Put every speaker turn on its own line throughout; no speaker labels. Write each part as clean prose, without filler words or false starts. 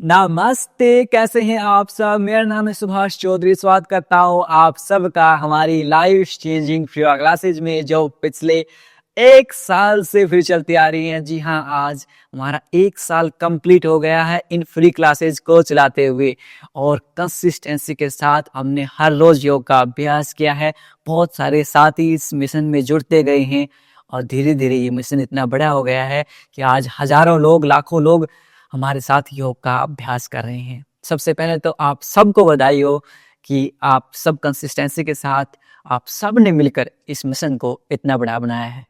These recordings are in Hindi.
नमस्ते, कैसे हैं आप सब। मेरा नाम है सुभाष चौधरी। स्वागत करता हूँ आप सबका हमारी लाइफ चेंजिंग फ्री क्लासेज में, जो पिछले 1 साल से फिर चलती आ रही हैं। जी हाँ, आज हमारा 1 साल कंप्लीट हो गया है इन फ्री क्लासेज को चलाते हुए, और कंसिस्टेंसी के साथ हमने हर रोज योग का अभ्यास किया है। बहुत सारे साथी इस मिशन में जुड़ते गए हैं और धीरे धीरे ये मिशन इतना बड़ा हो गया है कि आज हजारों लोग, लाखों लोग हमारे साथ योग का अभ्यास कर रहे हैं। सबसे पहले तो आप सबको बधाई हो कि आप सब कंसिस्टेंसी के साथ आप सब ने मिलकर इस मिशन को इतना बड़ा बनाया है।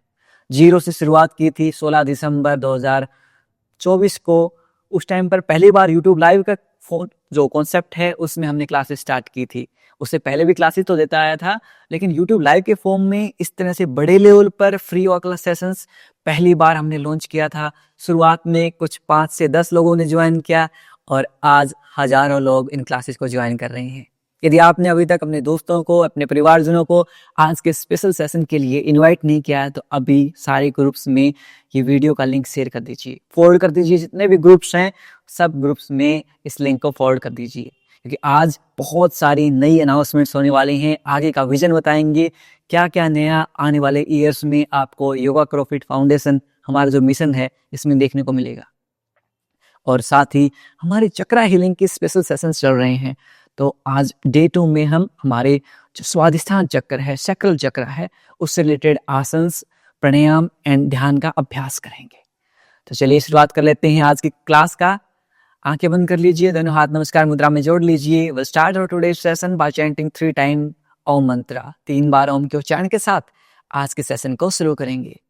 जीरो से शुरुआत की थी 16 दिसंबर 2024 को। उस टाइम पर पहली बार यूट्यूब लाइव का जो कॉन्सेप्ट है उसमें हमने क्लासेस स्टार्ट की थी। उससे पहले भी क्लासेस तो देता आया था, लेकिन यूट्यूब लाइव के फॉर्म में इस तरह से बड़े लेवल पर फ्री और क्लास सेशंस पहली बार हमने लॉन्च किया था। शुरुआत में कुछ 5 से 10 लोगों ने ज्वाइन किया और आज हजारों लोग इन क्लासेस को ज्वाइन कर रहे हैं। यदि आपने अभी तक अपने दोस्तों को, अपने परिवारजनों को आज के स्पेशल सेशन के लिए इनवाइट नहीं किया है, तो अभी सारे ग्रुप्स में ये वीडियो का लिंक शेयर कर दीजिए, फॉरवर्ड कर दीजिए। जितने भी ग्रुप्स हैं सब ग्रुप्स में इस लिंक को फॉरवर्ड कर दीजिए, क्योंकि आज बहुत सारी नई अनाउंसमेंट्स होने वाली हैं। आगे का विजन बताएंगे, क्या क्या नया आने वाले ईयर्स में आपको योगा करो फिट फाउंडेशन, हमारा जो मिशन है, इसमें देखने को मिलेगा। और साथ ही हमारे चक्रा हीलिंग के स्पेशल सेशंस चल रहे हैं। तो आज डे 2 में हम हमारे जो स्वादिष्ठान चक्र है, शक्रल चक्र है, उससे रिलेटेड आसंस, प्राणायाम एंड ध्यान का अभ्यास करेंगे। तो चलिए शुरुआत कर लेते हैं आज की क्लास का। आंखें बंद कर लीजिए, दोनों हाथ नमस्कार मुद्रा में जोड़ लीजिए। Will start our today's session by chanting 3 time Om mantra. 3 बार ओम के उच्चारण के साथ आज के सेशन को शुरू करेंगे।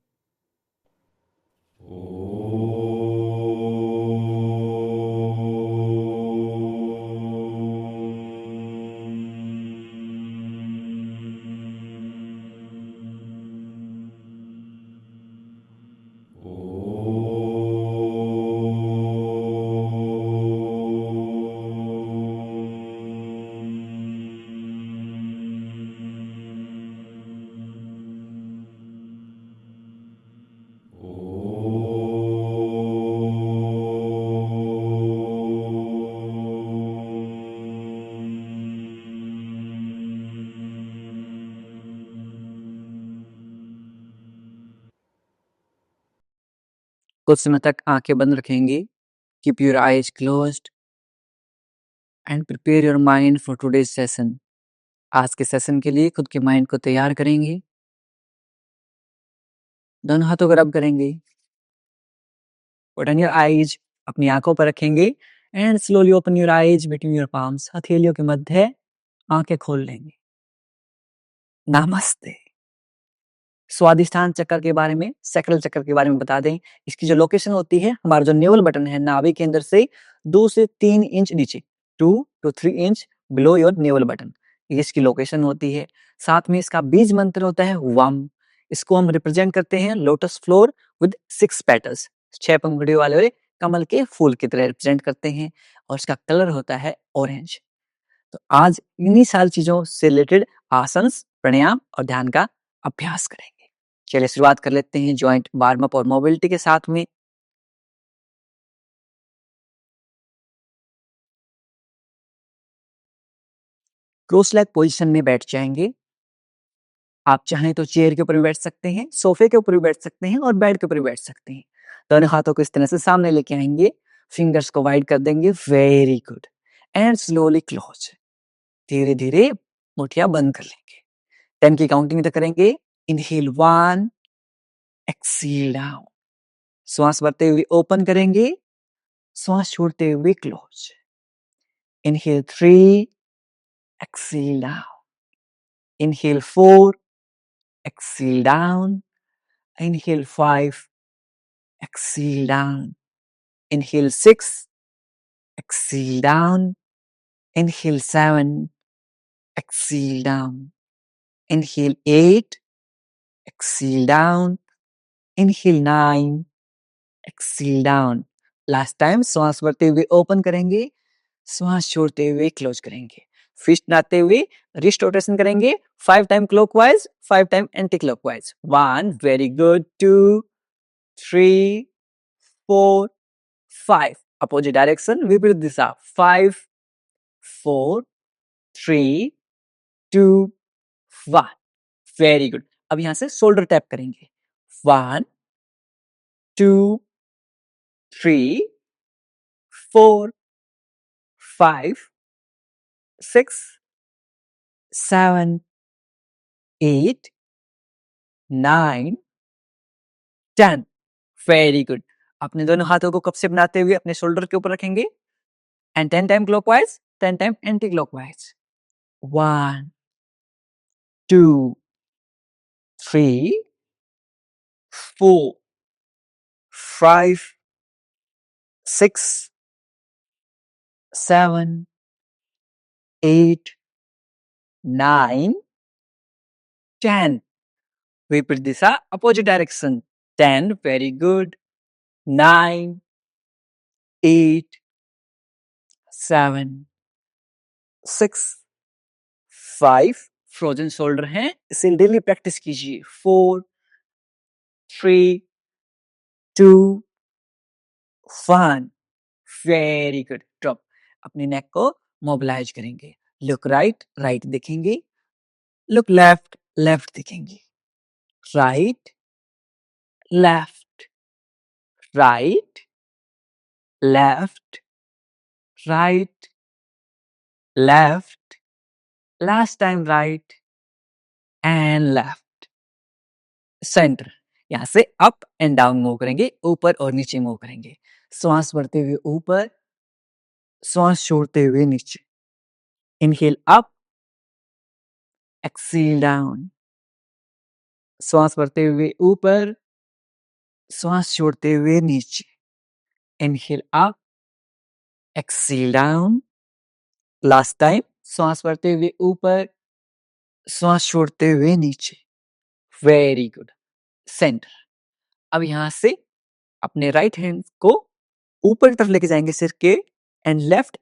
कुछ समय तक आंखें बंद रखेंगे। Keep your eyes closed end prepare your mind for today's session. आज के सेशन के लिए खुद के माइंड को तैयार करेंगे। दोनों हाथों को रब करेंगे। ओपन योर आईज, अपनी आंखों पर रखेंगे and slowly open your eyes between your palms. हथेलियों के मध्य आंखें खोल लेंगे। नमस्ते। स्वादिष्ठान चक्र के बारे में, सैक्रल चक्र के बारे में बता दें। इसकी जो लोकेशन होती है, हमारा जो नेवल बटन है, नाभि के अंदर से 2 से 3 इंच नीचे, 2 to 3 inch below your naval button, ये इसकी लोकेशन होती है। साथ में इसका बीज मंत्र होता है वम। इसको हम रिप्रेजेंट करते हैं लोटस फ्लोर विद 6 पेटल्स, 6 पंखुड़ियों वाले कमल के फूल की तरह रिप्रेजेंट करते हैं, और इसका कलर होता है ऑरेंज। तो आज इन्हीं सारी चीजों से रिलेटेड आसंस, प्राणायाम और ध्यान का अभ्यास करेंगे। चलिए शुरुआत कर लेते हैं जॉइंट वार्म अप और मोबिलिटी के साथ में। क्रॉस लेग पोजीशन में बैठ जाएंगे। आप चाहें तो चेयर के ऊपर भी बैठ सकते हैं, सोफे के ऊपर भी बैठ सकते हैं और बेड के ऊपर भी बैठ सकते हैं। दोनों हाथों को इस तरह से सामने लेके आएंगे, फिंगर्स को वाइड कर देंगे। Very good. And slowly close. धीरे धीरे मुठिया बंद कर लेंगे। 10 की काउंटिंग तक करेंगे। Inhale 1, exhale down. श्वास भरते हुए ओपन करेंगे, श्वास छोड़ते हुए close. Inhale 3, exhale down. Inhale 4, exhale down. Inhale 5, exhale down. Inhale 6, exhale down. Inhale 7, exhale down. Inhale 8, exhale down. Inhale 9, exhale down. Last time श्वास भरते हुए ओपन करेंगे, श्वास छोड़ते हुए क्लोज करेंगे। फिस्ट बनाते हुए रिस्ट रोटेशन करेंगे। 5 time clockwise, 5 time anti clockwise. 1, very good. 2, 3, 4, 5। opposite direction, विपरीत दिशा. 5, 4, 3, 2, 1. Very good. अब यहां से शोल्डर टैप करेंगे. 1, 2, 3, 4, 5, 6, 7, 8, 9, 10. Very good. अपने दोनों हाथों को कप से बनाते हुए अपने शोल्डर के ऊपर रखेंगे and 10 time clockwise, 10 time anti clockwise. 1, 2, 3, 4, 5, 6, 7, 8, 9, 10. विपरीत दिशा, opposite direction. 10, very good. 9, 8, 7, 6, 5. Frozen shoulder हैं, इसे डेली प्रैक्टिस कीजिए. 4, 3, 2, 1. Very good. ड्रॉप. अपने नेक को मोबिलाइज करेंगे. लुक राइट, राइट देखेंगे. लुक लेफ्ट, लेफ्ट देखेंगे. Right, left, right, left, right, left, last time right and left. Centre. यहां से अप एंड डाउन मूव करेंगे, ऊपर और नीचे मूव करेंगे. श्वास बढ़ते हुए ऊपर, श्वास छोड़ते हुए नीचे. Inhale up, exhale down. श्वास बढ़ते हुए ऊपर, श्वास छोड़ते हुए नीचे. Inhale up, exhale down. Last time. श्वास बढ़ते हुए ऊपर, श्वास छोड़ते हुए नीचे. Very good. सेंटर. अब यहां से अपने राइट हैंड को ऊपर की तरफ लेके जाएंगे सिर के एंड लेफ्ट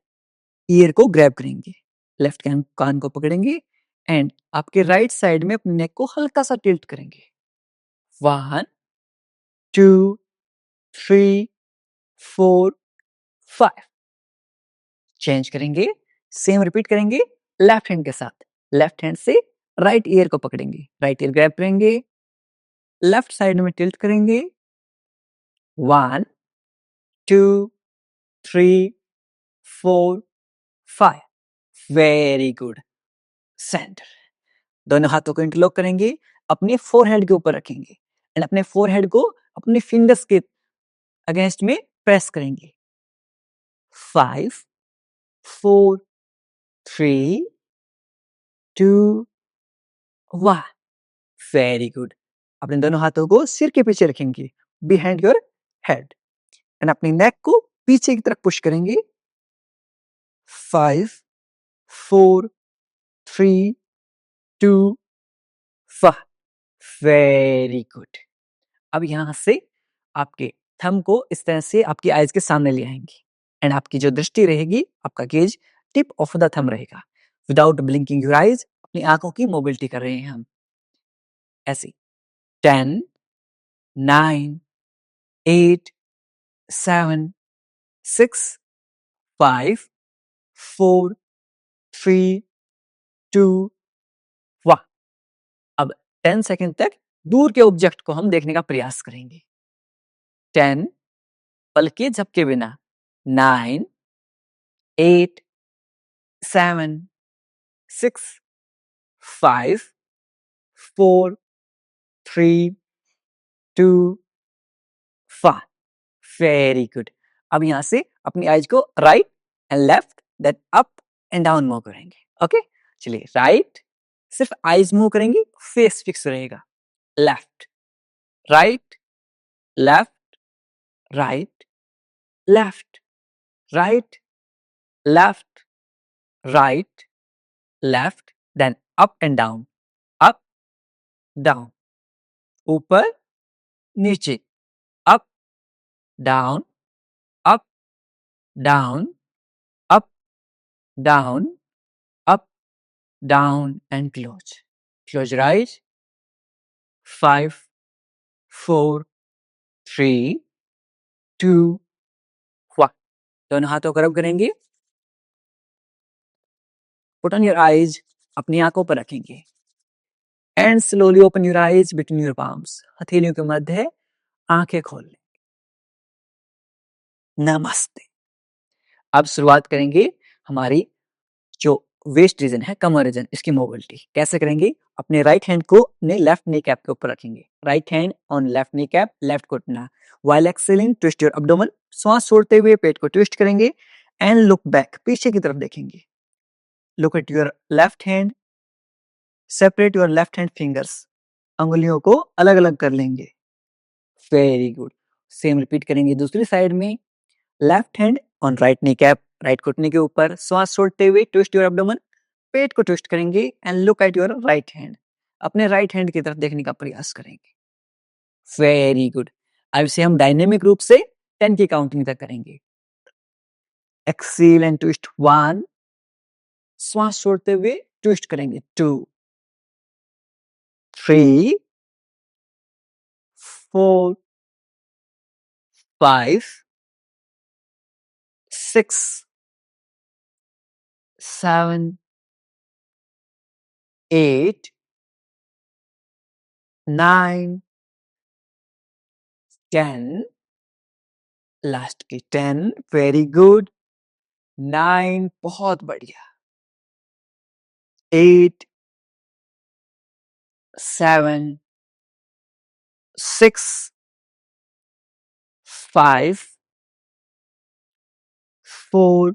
ईयर को ग्रैब करेंगे. लेफ्ट कान को पकड़ेंगे एंड आपके राइट साइड में अपने नेक को हल्का सा टिल्ट करेंगे. 1, 2, 3, 4, 5. चेंज करेंगे. सेम रिपीट करेंगे लेफ्ट हैंड के साथ. लेफ्ट हैंड से राइट ईयर को पकड़ेंगे, राइट ईयर ग्रैब करेंगे, लेफ्ट साइड में टिल्ट करेंगे. 1, 2, 3, 4, 5. Very good. सेंटर. दोनों हाथों को इंटरलॉक करेंगे, अपने फोरहेड के ऊपर रखेंगे एंड अपने फोरहेड को अपने फिंगर्स के अगेंस्ट में प्रेस करेंगे. 5, 4, 3, 2, 1. Very good. अपने दोनों हाथों को सिर के पीछे रखेंगे, बिहाइंड योर हेड एंड अपनी नेक को पीछे की तरफ पुश करेंगे. 5, 4, 3, 2, 1. Very good. अब यहां से आपके थंब को इस तरह से आपकी आईज के सामने ले आएंगे एंड आपकी जो दृष्टि रहेगी, आपका gauge tip of the thumb रहेगा. विदाउट ब्लिंकिंग योर आईज अपनी आंखों की मोबिलिटी कर रहे हैं हम ऐसे. 10, 9, 8, 7, 6, 5, 4, 3, 2, 1. अब 10 सेकेंड तक दूर के ऑब्जेक्ट को हम देखने का प्रयास करेंगे. 10, पलके झपके बिना. 9, 8, 7, 6, 5, 4, 3, 2, 1. Very good. अब यहां से अपनी आईज को right and left then up and down move करेंगे. ओके, चलिए. राइट, सिर्फ आईज मूव करेंगे, फेस फिक्स रहेगा. Left, right, left, right, left, right, left, right, left, then up and down. Up, down, ऊपर, नीचे, up, down, up, down, up, down, up, down, and close. Close your eyes. 5, 4, 3, 2, 1. दोनों हाथों को रब करेंगे। पुट ऑन योर आईज, अपनी आंखों पर रखेंगे। And slowly open your eyes between your palms, हथेलियों के मध्य आंखें खोल लें। नमस्ते। अब शुरुआत करेंगे हमारी जो वेस्ट रीजन है, कमर रीजन, इसकी मोबिलिटी कैसे करेंगे। अपने राइट हैंड को अपने लेफ्ट नी कैप के ऊपर रखेंगे। Right hand on left knee cap, left घुटना। While exhaling twist your abdomen, श्वास छोड़ते हुए पेट को ट्विस्ट करेंगे। एंड लुक बैक, पीछे की तरफ देखेंगे। Look at your left hand, separate your left hand fingers, अंगुलियों को अलग अलग कर लेंगे। Very good. सेम रिपीट करेंगे दूसरी साइड में। Left hand on right knee cap, right घुटने के ऊपर, श्वास छोड़ते हुए ट्विस्ट योर एब्डोमेन, पेट को ट्विस्ट करेंगे। And look at your right hand, अपने राइट हैंड की तरफ देखने का प्रयास करेंगे। Very good. अब इसे हम डायनेमिक रूप से 10 की काउंटिंग तक करेंगे। एक्सेल एंड ट्विस्ट 1, श्वास छोड़ते हुए ट्विस्ट करेंगे 2, 3, 4, 5, 6, 7, 8, 9, 10, लास्ट की 10, वेरी गुड। 9, बहुत बढ़िया। 8, 7, 6, 5, 4,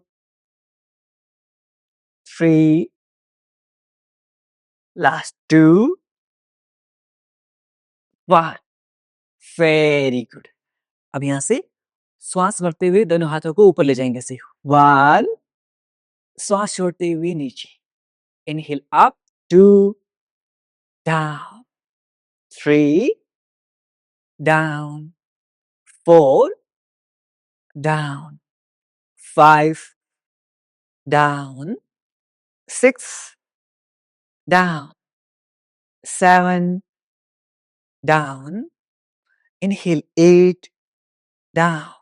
3, last 2, 1, वेरी गुड। अब यहां से श्वास भरते हुए दोनों हाथों को ऊपर ले जाएंगे ऐसे। 1, श्वास छोड़ते हुए नीचे। Inhale up, 2, down, 3, down, 4, down, 5, down, 6, down, 7, down. Inhale 8, down.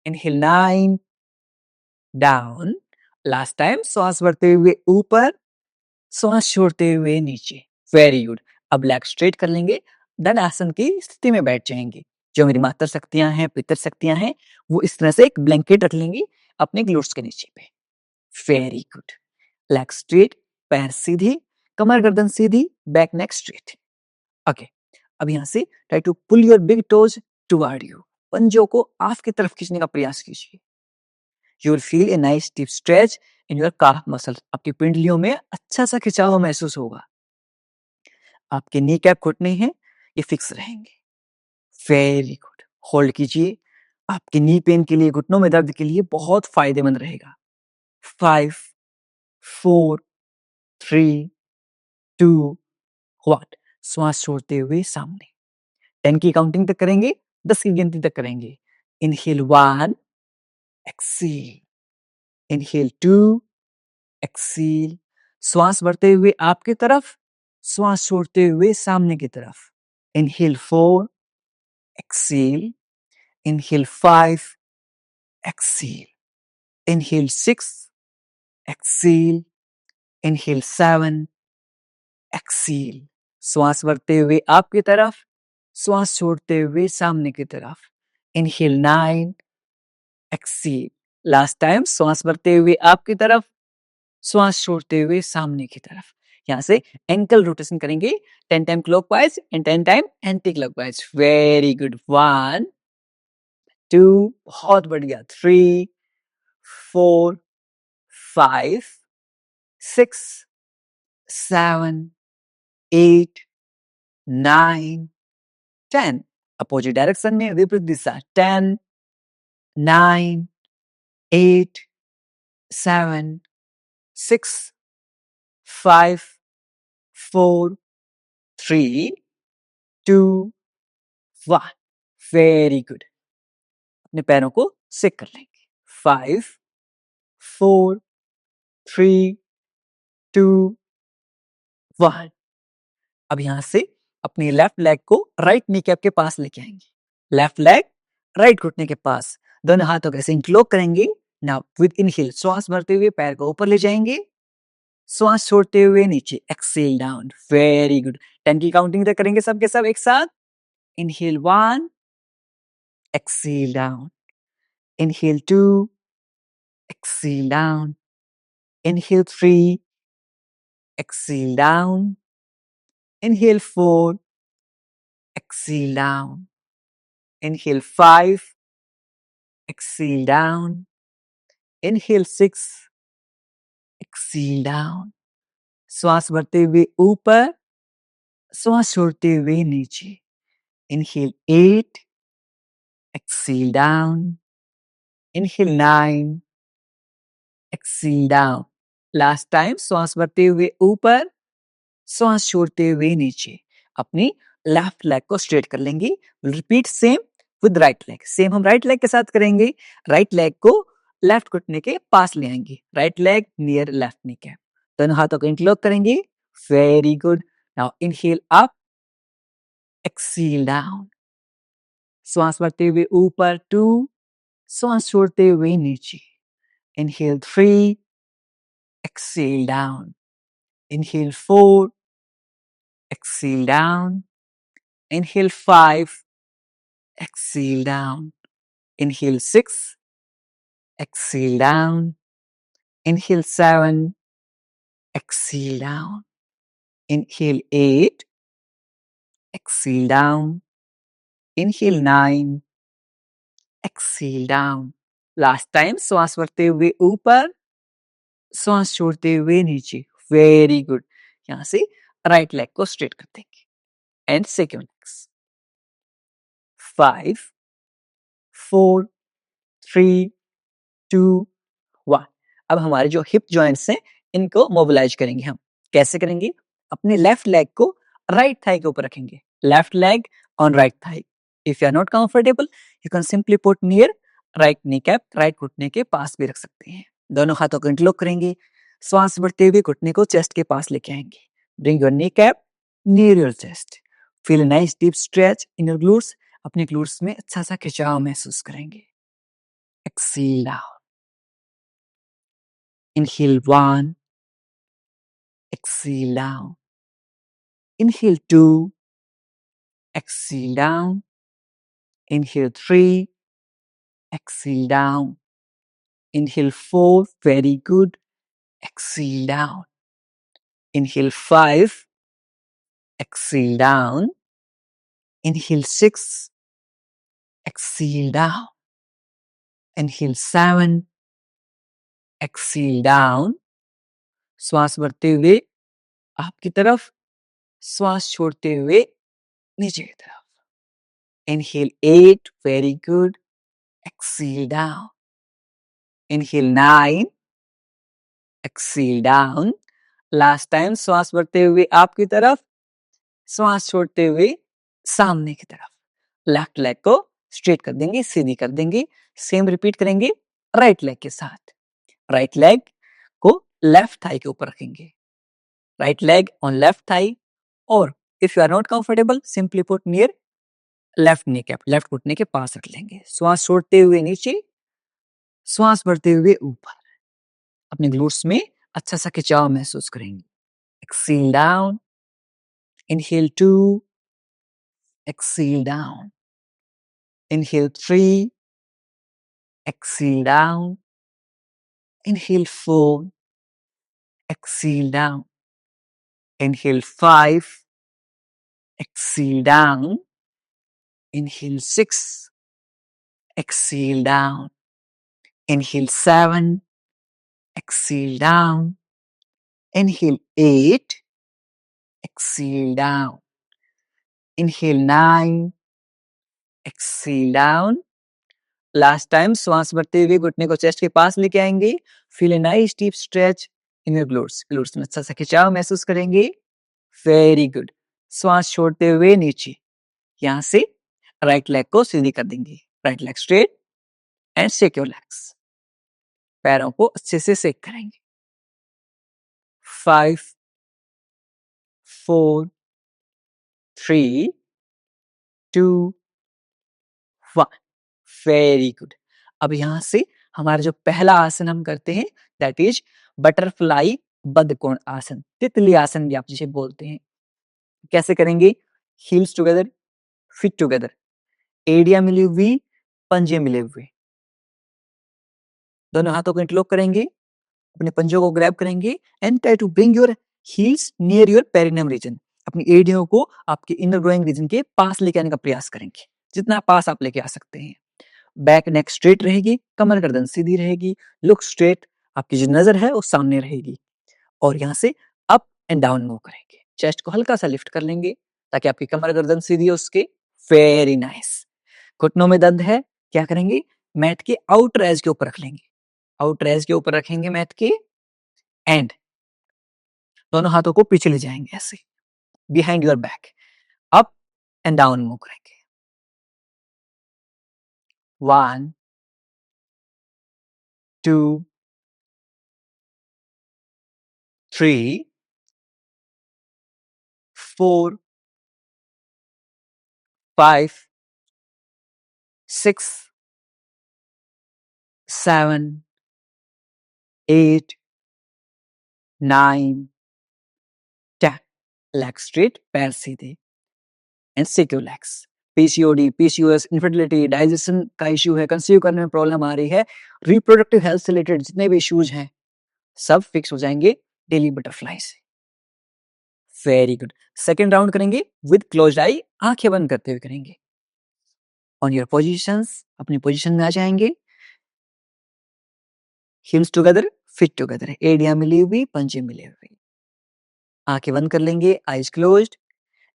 Inhale 9, down. Last time श्वास भरते हुए ऊपर, श्वास छोड़ते हुए नीचे। Very good. अब लेग स्ट्रेट कर लेंगे, धन आसन की स्थिति में बैठ जाएंगे। जो मेरी मातर शक्तियां हैं, पितर शक्तियां हैं, वो इस तरह से एक ब्लैंकेट रख लेंगी अपने ग्लूट्स के नीचे पे। Very good. लेग स्ट्रेट, पैर सीधी, कमर गर्दन सीधी, बैक नेक स्ट्रेट। ओके, अब यहां से try to pull your big toes toward you, पंजों को आपकी तरफ खींचने का प्रयास कीजिए। You will feel a nice deep stretch in your calf muscle, आपकी पिंडलियों में अच्छा सा खिंचाव महसूस होगा। आपके नी कैप घुटने हैं, ये फिक्स रहेंगे। Very good. होल्ड कीजिए, आपके नी पेन के लिए, घुटनों में दर्द के लिए बहुत फायदेमंद रहेगा। 5, 4, 3, 2, 1। श्वास छोड़ते हुए सामने 10 की काउंटिंग तक करेंगे, 10 की गिनती तक करेंगे। Inhale 1, exhale. Inhale 2, exhale. श्वास भरते हुए आपकी तरफ, श्वास छोड़ते हुए सामने की तरफ। Inhale 4, exhale. Inhale 5, exhale. Inhale 6, exhale. Inhale 7, exhale. श्वास भरते हुए आपकी तरफ, श्वास छोड़ते हुए सामने की तरफ। Inhale 9, Excel. लास्ट टाइम श्वास भरते हुए आपकी तरफ, श्वास छोड़ते हुए सामने की तरफ। यहां से एंकल रोटेशन करेंगे 10 time clockwise and 10 time anti clockwise. Very good. 1, 2, बहुत बढ़िया। 3, 4, 5, 6, 7, 8, 9, 10। अपोजिट डायरेक्शन में विपरीत दिशा। 10, 9, 8, 7, 6, 5, 4, 3, 2, 1। Very good. अपने पैरों को सिक कर लेंगे। 5, 4, 3, 2, 1। अब यहां से अपनी लेफ्ट लेग को राइट नी कैप के पास लेके आएंगे। लेफ्ट लेग राइट घुटने के पास, दोनों हाथों को ऐसे इंक्लोक करेंगे। नाउ विद इनहेल श्वास भरते हुए पैर को ऊपर ले जाएंगे, श्वास छोड़ते हुए नीचे, एक्सेल डाउन। Very good. 10 की काउंटिंग तक करेंगे सबके सब एक साथ। Inhale 1, exhale down. Inhale 2, exhale down. Inhale 3, exhale down. Inhale 4, exhale down. Inhale 5, exhale down. Inhale 6, exhale down. श्वास भरते हुए ऊपर, श्वास छोड़ते हुए नीचे। Inhale 8, exhale down. Inhale 9, exhale down. Last time श्वास भरते हुए ऊपर, श्वास छोड़ते हुए नीचे। अपनी लेफ्ट लेग को स्ट्रेट कर लेंगे। Repeat same with right leg. Same हम राइट लेग के साथ करेंगे। राइट लेग को लेफ्ट घुटने के पास ले आएंगे। Right leg near left knee cap. दोनों हाथों को इंटरलॉक करेंगे। Very good. Now inhale up, exhale down. श्वास भरते हुए ऊपर 2, श्वास छोड़ते हुए नीचे। Inhale 3, exhale down. Inhale 4, exhale down. Inhale 5, exhale down. Inhale 6, exhale down. Inhale 7, exhale down. Inhale 8, exhale down. Inhale 9, exhale down. Last time श्वास भरते हुए ऊपर, श्वास छोड़ते हुए नीचे। Very good. यहां से राइट लेग को स्ट्रेट कर देंगे। And second legs. 5, 4, 3, 2, 1। अब हमारे जो हिप जॉइंट्स हैं इनको मोबिलाइज करेंगे हम। कैसे करेंगे? अपने लेफ्ट लेग को राइट थाई के ऊपर रखेंगे। Left leg on right thigh. If you are not comfortable you can simply put near right knee cap. Right घुटने के पास भी रख सकते हैं। दोनों हाथों को इंटरलॉक करेंगे। श्वास बढ़ते हुए घुटने को चेस्ट के पास लेके आएंगे। Bring your knee cap near your chest. Feel a nice deep stretch in your glutes. अपने ग्लूट्स में अच्छा सा खिंचाव महसूस करेंगे। Exhale down. Inhale 1, exhale down. Inhale 2, exhale down. Inhale 3, exhale down. Inhale 4, very good. Exhale down. Inhale 5, exhale down. Inhale 6, exhale down. Inhale 7, exhale down. श्वास भरते हुए आपकी तरफ, श्वास छोड़ते हुए नीचे की तरफ। Inhale 8, very good. Exhale down. Inhale 9, exhale down. Last time श्वास भरते हुए आपकी तरफ, श्वास छोड़ते हुए सामने की तरफ। लेफ्ट लेग को स्ट्रेट कर देंगे, सीधी कर देंगे। सेम रिपीट करेंगे राइट लेग के साथ। राइट लेग को लेफ्ट थाई के ऊपर रखेंगे। Right leg on left thigh. और if you are not comfortable simply put near left knee cap. Left घुटने के पास रख लेंगे। श्वास छोड़ते हुए नीचे, श्वास भरते हुए ऊपर। अपने ग्लूट्स में अच्छा सा खिंचाव महसूस करेंगे। Exhale down. Inhale 2, exhale down. Inhale 3, exhale down. Inhale 4, exhale down. Inhale 5, exhale down. Inhale 6, exhale down. Inhale 7, exhale down. Inhale 8, exhale down. Inhale 9, exhale down. Last time श्वास भरते हुए घुटने को चेस्ट के पास लेके आएंगे। Feel a nice deep stretch in your glutes. Glutes में अच्छा सा खिंचाव महसूस करेंगे। Very good. श्वास छोड़ते हुए नीचे। यहां से राइट लेग को सीधी कर देंगे। Right leg straight and shake your legs. पैरों को अच्छे से शेक करेंगे। 5, 4, 3, 2, 1। Very good. अब यहाँ से हमारा जो पहला आसन हम करते हैं दैट इज बटरफ्लाई बदकोण आसन, तितली आसन भी आप जिसे बोलते हैं। कैसे करेंगे? हील्स टुगेदर, फीट टुगेदर, एड़ियां मिली हुई, पंजे मिले हुए, दोनों हाथों को इंटरलॉक करेंगे, अपने पंजों को ग्रैब करेंगे and try to bring your heels near your perineum region. अपनी एड़ियों को आपके इनर ग्रोइंग रीजन के पास लेके आने का प्रयास करेंगे, जितना पास आप लेके आ सकते हैं। बैक नेक स्ट्रेट रहेगी, कमर गर्दन सीधी रहेगी, लुक स्ट्रेट, आपकी जो नजर है वो सामने रहेगी। और यहाँ से अप एंड डाउन मूव करेंगे, चेस्ट को हल्का सा लिफ्ट कर लेंगे ताकि आपकी कमर गर्दन सीधी हो उसके। Very nice. घुटनों में दर्द है, क्या करेंगे? मैट के आउटर एज के ऊपर रख लेंगे, आउटर एज के ऊपर रखेंगे मैट के, एंड दोनों हाथों को पीछे ले जाएंगे ऐसे behind your back, up and down move करेंगे। 1 2 3 4 5 6 7 8 9 10। लेग स्ट्रेट, पैर सीधे and secure legs. PCOD, PCOS, infertility, digestion का इश्यू है, कंसीव करने में प्रॉब्लम आ रही है, रिप्रोडक्टिव हेल्थ से रिलेटेड जितने भी इश्यूज हैं सब फिक्स हो जाएंगे डेली बटरफ्लाई से। Very good. सेकेंड राउंड करेंगे विद क्लोज्ड आई, आंखें बंद करते हुए करेंगे। ऑन योर पोजीशंस, अपनी पोजीशन में आ जाएंगे, हिल्स टुगेदर, फिट टुगेदर, एड़ियां मिली हुई, पंजे मिले हुए, आंखें बंद कर लेंगे, आईज क्लोज्ड,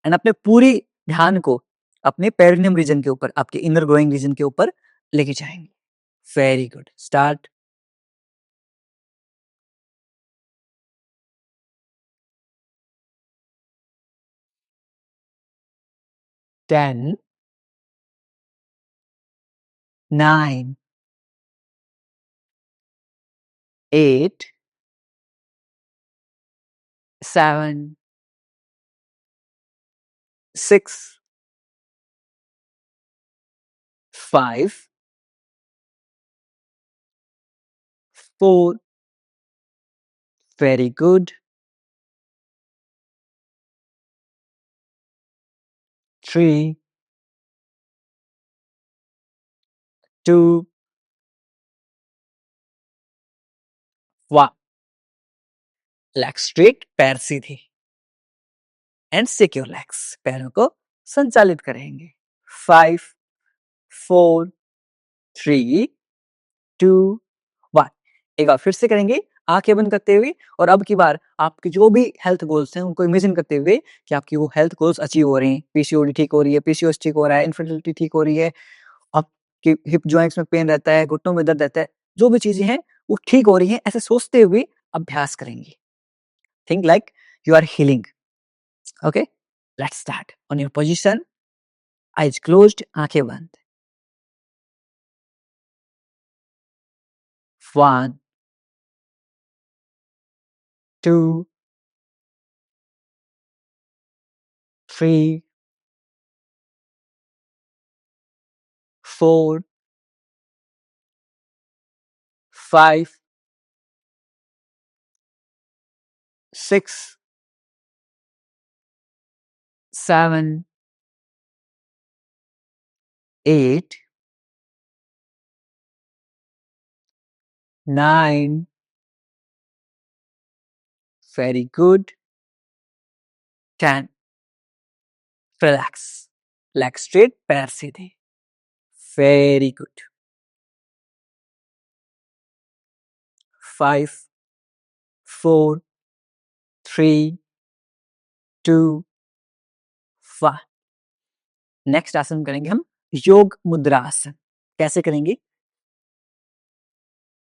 एंड अपने पूरी ध्यान को अपने पेरिनियम रीजन के ऊपर, आपके इनर ग्रोइंग रीजन के ऊपर लेके जाएंगे। Very good, start. 10 9 8 7 6 5 4, very good, 3 2 1। Leg straight, पैर सीधे एंड सिक्योर लेग्स, पैरों को संचालित करेंगे। 5 4 3 2 1। एक बार फिर से करेंगे आंखें बंद करते हुए, और अब की बार आपके जो भी हेल्थ गोल्स हैं उनको इमेजिन करते हुए कि आपकी वो हेल्थ गोल्स अचीव हो रहे हैं। पीसीओडी ठीक हो रही है, पीसीओएस ठीक हो रहा है, इनफर्टिलिटी ठीक हो रही है, आपके हिप जॉइंट्स में पेन रहता है, घुटनों में दर्द रहता है, जो भी चीजें हैं वो ठीक हो रही हैं, ऐसे सोचते हुए अभ्यास करेंगे। Think like you are healing. Okay, let's start. On your position, eyes closed, आंखें बंद। 1 2 3 4 5 6 7 8 9, very good, 10। Relax, leg straight, पैर सीधे, वेरी गुड। 5 4 3 2 1। नेक्स्ट आसन करेंगे हम योग मुद्रा आसन। कैसे करेंगे?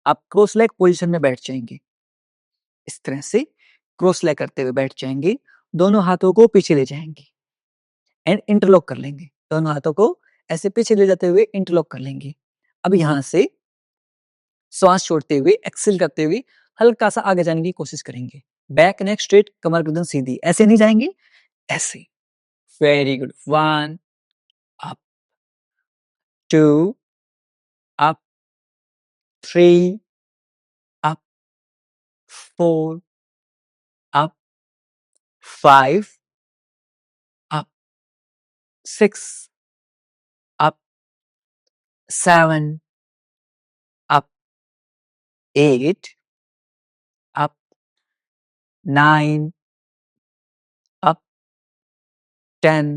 आप क्रॉस लेग पोजीशन में बैठ जाएंगे, इस तरह से क्रॉस लेग करते हुए बैठ जाएंगे, दोनों हाथों को पीछे ले जाएंगे एंड इंटरलॉक कर लेंगे, दोनों हाथों को ऐसे पीछे ले जाते हुए इंटरलॉक कर लेंगे। अब यहां से श्वास छोड़ते हुए, एक्सेल करते हुए हल्का सा आगे जाने की कोशिश करेंगे। बैक नेक स्ट्रेट, कमर गर्दन सीधी, ऐसे नहीं जाएंगे, ऐसे। Very good. 1 up, 2 up, 3 up, 4 up, 5 up, 6 up, 7 up, 8 up, 9 up, 10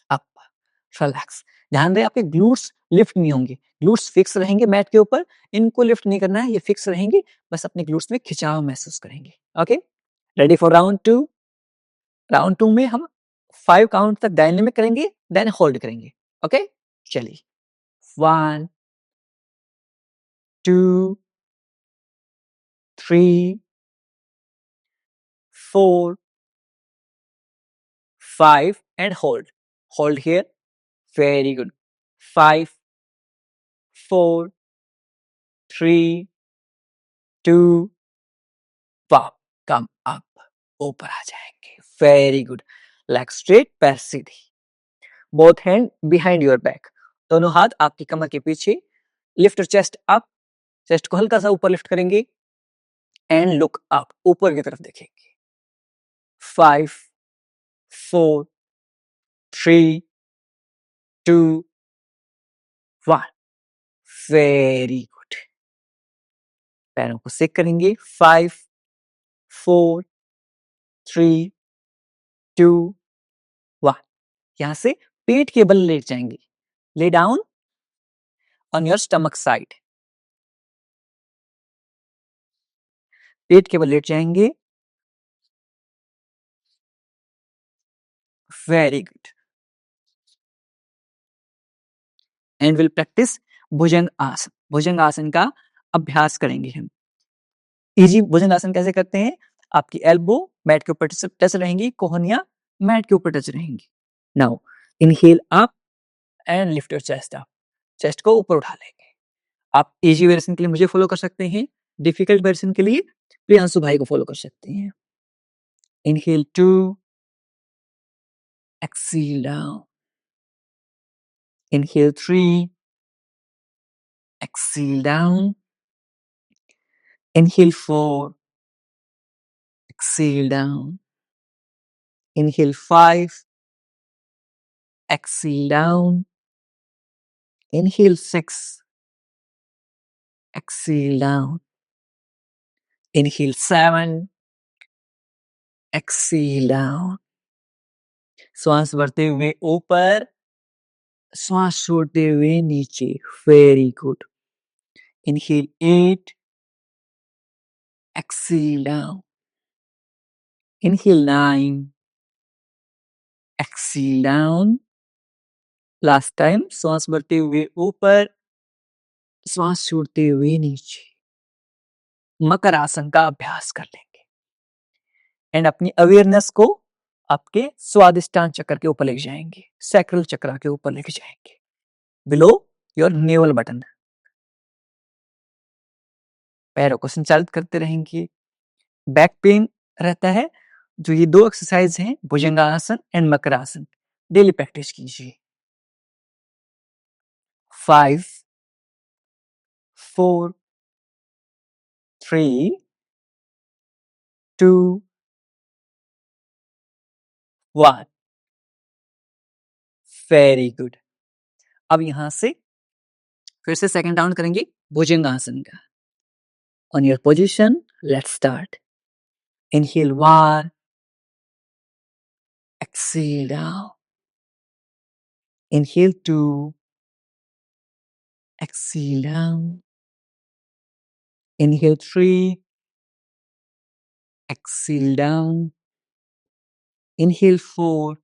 up. Relax. ध्यान दें आपके ग्लूट्स लिफ्ट नहीं होंगे, ग्लूट्स फिक्स रहेंगे मैट के ऊपर, इनको लिफ्ट नहीं करना है, ये फिक्स रहेंगे, बस अपने ग्लूट्स में खिंचाव महसूस करेंगे। Okay, ready for round 2? Round 2 में हम 5 काउंट तक डायनेमिक करेंगे, देन होल्ड करेंगे। ओके, चलिए 1 2 3 4 5 and hold here, very good, 5 4 3 2 1 come up, ऊपर आ जाएंगे, वेरी गुड, लेग स्ट्रेट, पैर सीधी, both hand behind your back, दोनों हाथ आपकी कमर के पीछे, लिफ्ट चेस्ट अप, चेस्ट को हल्का सा ऊपर लिफ्ट करेंगे एंड लुक अप, ऊपर की तरफ देखेंगे, 5 4 3 2 1, वेरी गुड, पैरों को सेक करेंगे, 5 4 3 2 1, यहां से पेट के बल लेट जाएंगे, lay down on your stomach side, पेट के बल लेट जाएंगे, very good, and will practice bhujang asana, bhujang आसन का अभ्यास करेंगे हम। इजी भुजंग आसन कैसे करते हैं? आपकी एल्बो मैट के ऊपर टच रहेंगी, कोहनिया मैट के ऊपर टच रहेंगी। Now inhale up and lift your chest up, chest को ऊपर उठा लेंगे। आप इजी वर्जन के लिए मुझे फॉलो कर सकते हैं, डिफिकल्ट वर्जन के लिए प्रियांशु भाई को फॉलो कर सकते हैं। Inhale 2, exhale down, inhale 3, exhale down, inhale 4, exhale down, inhale 5, exhale down, inhale 6, exhale down, inhale 7, exhale down, श्वास भरते हुए ऊपर, श्वास छोड़ते हुए नीचे, very good, inhale 8, exhale down, inhale 9, exhale down, last time, श्वास भरते हुए ऊपर, श्वास छोड़ते हुए नीचे, मकर आसन का अभ्यास कर लेंगे एंड अपनी अवेयरनेस को आपके स्वादिष्टान चक्र के ऊपर लेके जाएंगे, सैक्रल चक्र के ऊपर लेके जाएंगे, बिलो योर नेवल बटन, पैरों को संचालित करते रहेंगे। बैक पेन रहता है, जो ये 2 एक्सरसाइज हैं, भुजंगासन एंड मकर आसन, डेली प्रैक्टिस कीजिए। 5 4 3 2 1, वेरी गुड। अब यहां से फिर से सेकंड राउंड करेंगे भुजंगासन का। On your position, let's start. Inhale 1, exhale down, inhale 2, exhale down, inhale 3, exhale down, inhale 4,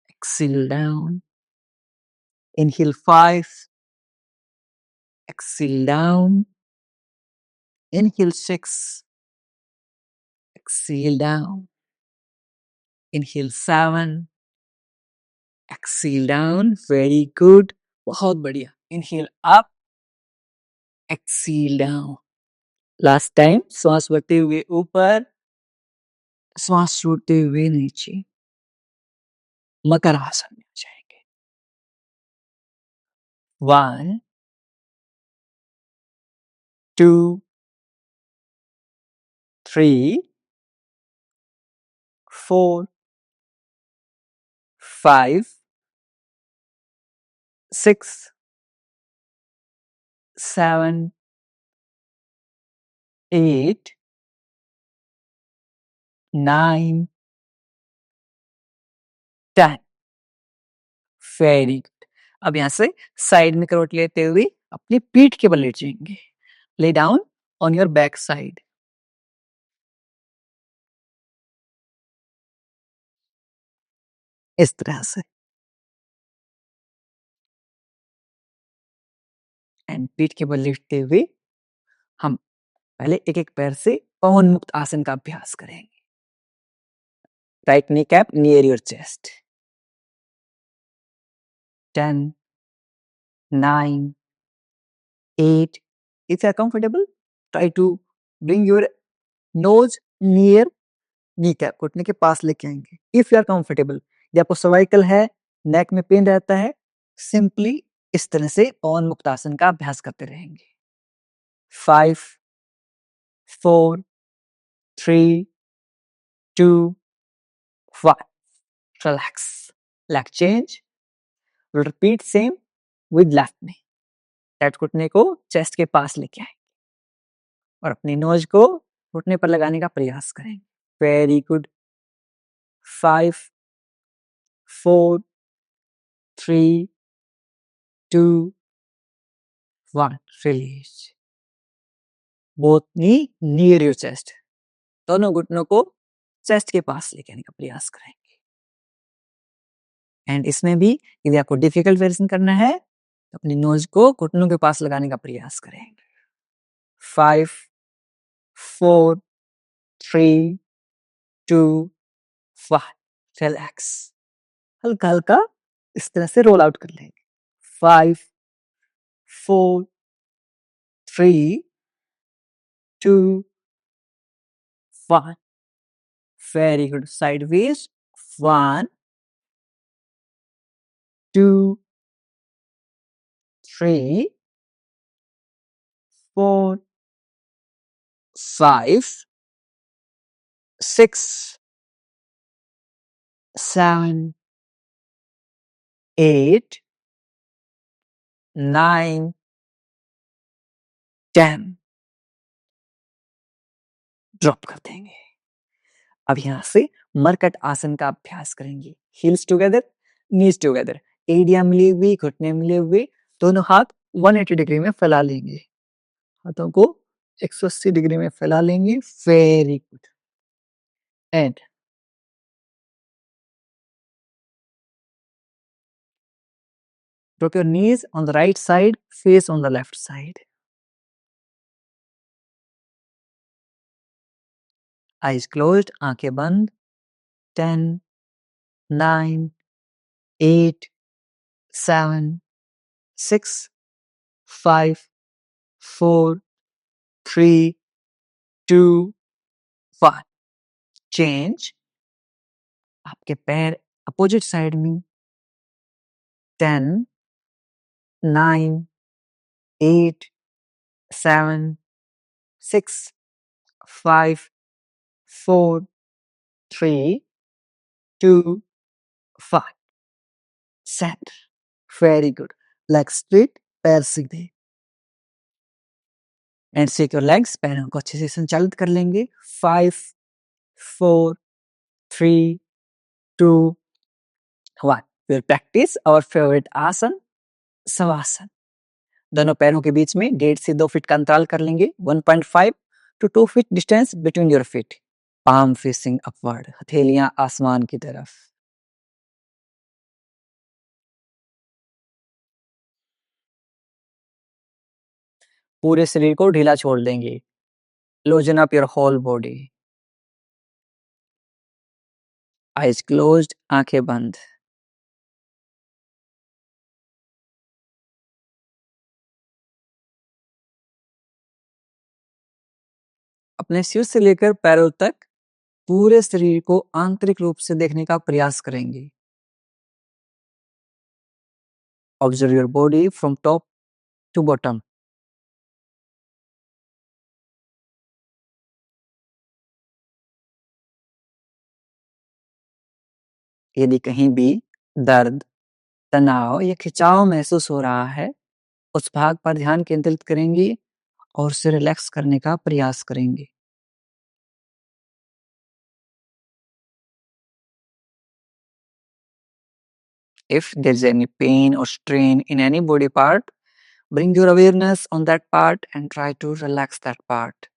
exhale down, inhale 5, exhale down, inhale 6, exhale down, inhale 7, exhale down, very good, बहुत बढ़िया, inhale up, exhale down, last time, श्वास भरते हुए ऊपर, श्वास छोड़ते हुए नीचे, मकर आसन में जाएंगे। 1 2, 3, 4, 5, 6, 7, 8, 9, 10. Very good. अब यहाँ से साइड में करवट लेते हुए अपनी पीठ के बल लेट जाएंगे। Lay down on your back side. इस तरह से। एंड पीठ के बल लेटते हुए हम पहले एक एक पैर से पवन मुक्त आसन का अभ्यास करेंगे। Right knee cap near your chest. 10, 9, 8. If you are comfortable, try to bring your nose near knee cap, घुटने के पास लेके आएंगे। इफ यू आर कंफर्टेबल, यदि आपको सर्वाइकल है, नेक में पेन रहता है, सिंपली इस तरह से पवन मुक्त आसन का अभ्यास करते रहेंगे। 5, 4, 3, 2, 1. Relax. Leg change. Repeat same with left knee. Right घुटने को चेस्ट के पास लेके आएंगे और अपनी नोज को घुटने पर लगाने का प्रयास करेंगे। Very good. 5, 4, 3, 2, 1. Release. Both knee near your chest. दोनों घुटनों को चेस्ट के पास लेके आने का प्रयास करेंगे। एंड इसमें भी यदि आपको डिफिकल्ट वेरिएशन करना है तो अपनी नोज को घुटनों के पास लगाने का प्रयास करेंगे। 5, 4, 3, 2, 1. रिलैक्स। हल्का हल्का इस तरह से रोल आउट कर लेंगे। 5, 4, 3, 2, 1. Very good. साइडवेज। 1, 2, 3, 4, 5, 6, 7, 8, 9, 10. ड्रॉप कर देंगे। अब यहां से मरकट आसन का अभ्यास करेंगे। हील्स टुगेदर, नीज टुगेदर, एड़ियां मिली हुई, घुटने मिले हुए, दोनों हाथ 180 डिग्री में फैला लेंगे। हाथों को 180 डिग्री में फैला लेंगे। Very good. And drop your knees on the right side, face on the left side. Eyes closed, आंखें बंद। 10, 9, 8, 7, 6, 5, 4, 3, 2, 1. चेंज। आपके पैर अपोजिट साइड में। 10, 9, 8, 7, 6, 5, 4, 3, 2, 1. Set. Very good. Leg straight, पैर सीधे। And shake your legs. पैरों को अच्छे से संचालित कर लेंगे। 5, 4, 3, 2, 1. We'll practice our favorite आसन, शवासन। दोनों पैरों के बीच में 1.5 से 2 फीट का अंतराल कर लेंगे। 1.5 to 2 feet distance between your feet. Palm facing upward, हथेलियां आसमान की तरफ। पूरे शरीर को ढीला छोड़ देंगे। Loosen up your whole body. Eyes closed, आंखें बंद। अपने सिर से लेकर पैरों तक पूरे शरीर को आंतरिक रूप से देखने का प्रयास करेंगे। Observe your body from top to bottom. यदि कहीं भी दर्द, तनाव या खिंचाव महसूस हो रहा है, उस भाग पर ध्यान केंद्रित करेंगे और उसे रिलैक्स करने का प्रयास करेंगे। If there's any pain or strain in any body part, bring your awareness on that part and try to relax that part.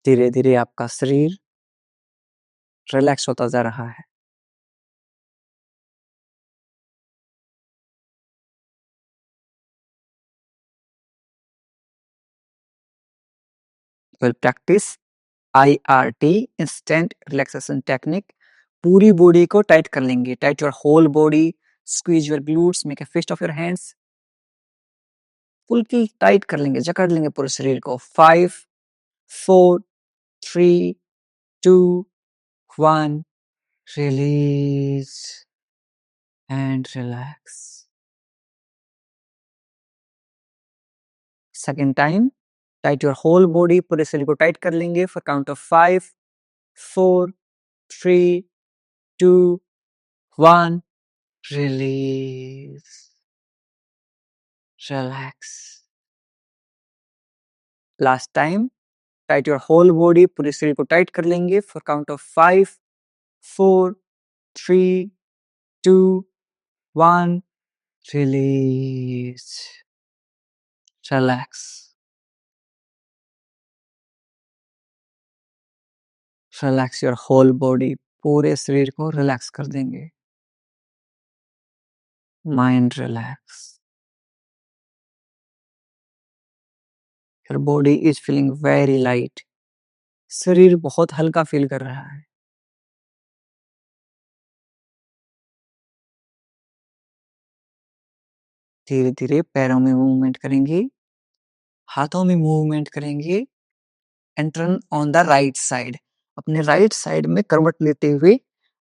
धीरे धीरे आपका शरीर रिलैक्स होता जा रहा है। We'll practice IRT instant relaxation technique। पूरी बॉडी को टाइट कर लेंगे। Tight your whole body, squeeze your glutes, make a fist of your hands. Full tight कर लेंगे, जकड़ लेंगे पूरे शरीर को। 5 4 3 2 1 release and relax. Second time, tight your whole body, पूरे शरीर को टाइट कर लेंगे for count of 5 4 3 2 1 release relax. Last time, tight your whole body, पूरे शरीर को टाइट कर लेंगे for count of 5 4 3 2 1 release relax. Relax your whole body, पूरे शरीर को रिलैक्स कर देंगे। Mind relax. Your body is feeling very light. शरीर बहुत हल्का फील कर रहा है। धीरे धीरे पैरों में मूवमेंट करेंगे, हाथों में मूवमेंट करेंगे and turn on the right side. अपने राइट साइड में करवट लेते हुए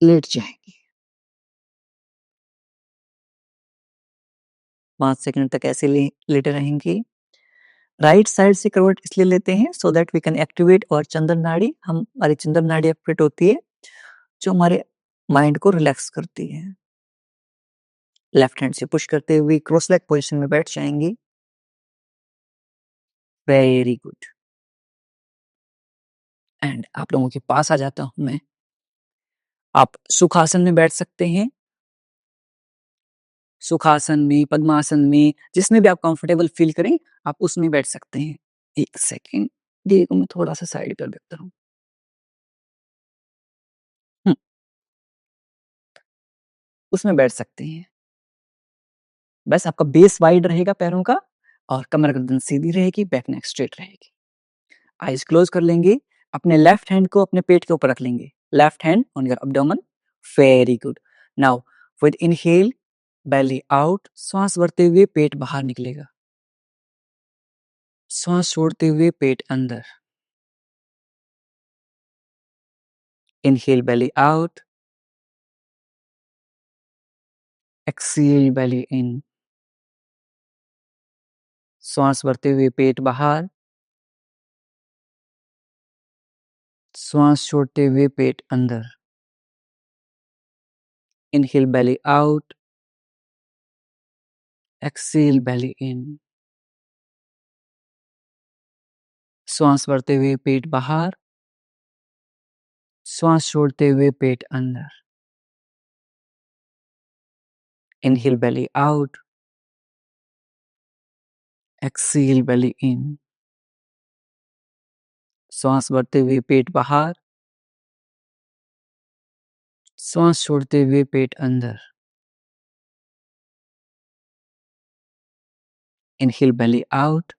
लेट जाएंगे। 5 सेकंड तक ऐसे लेटे रहेंगे। राइट साइड से करवट इसलिए लेते हैं so that we can activate our Chandra नाड़ी। हमारी चंद्र नाड़ी एक्टिवेट होती है जो हमारे माइंड को रिलैक्स करती है। लेफ्ट हैंड से पुश करते हुए क्रॉस लेग पोजीशन में बैठ जाएंगे। Very good. एंड आप लोगों के पास आ जाता हूं मैं। आप सुखासन में बैठ सकते हैं। सुखासन में, पद्मासन में, जिसमें भी आप कंफर्टेबल फील करें, आप उसमें बैठ सकते हैं। एक सेकेंड, देखो मैं थोड़ा सा साइड कर देता हूँ। उसमें बैठ सकते हैं। बस आपका बेस वाइड रहेगा पैरों का और कमर गर्दन सीधी रहेगी, बैक नेक स्ट्रेट रहेगी। आईज क्लोज कर लेंगे। अपने लेफ्ट हैंड को अपने पेट के ऊपर रख लेंगे। Left hand on your abdomen. Very good. Now with inhale, belly out, श्वास भरते हुए पेट बाहर निकलेगा। श्वास छोड़ते हुए पेट अंदर। Inhale, belly out. एक्सेल, बेली इन। श्वास भरते हुए पेट बाहर। श्वास छोड़ते हुए पेट अंदर। Inhale, belly out. एक्सेल, बेली इन। श्वास भरते हुए पेट बाहर। श्वास छोड़ते हुए पेट अंदर। Inhale, belly out. एक्सेल, बेली इन। श्वास भरते हुए पेट बाहर। श्वास छोड़ते हुए पेट अंदर। Inhale, belly out.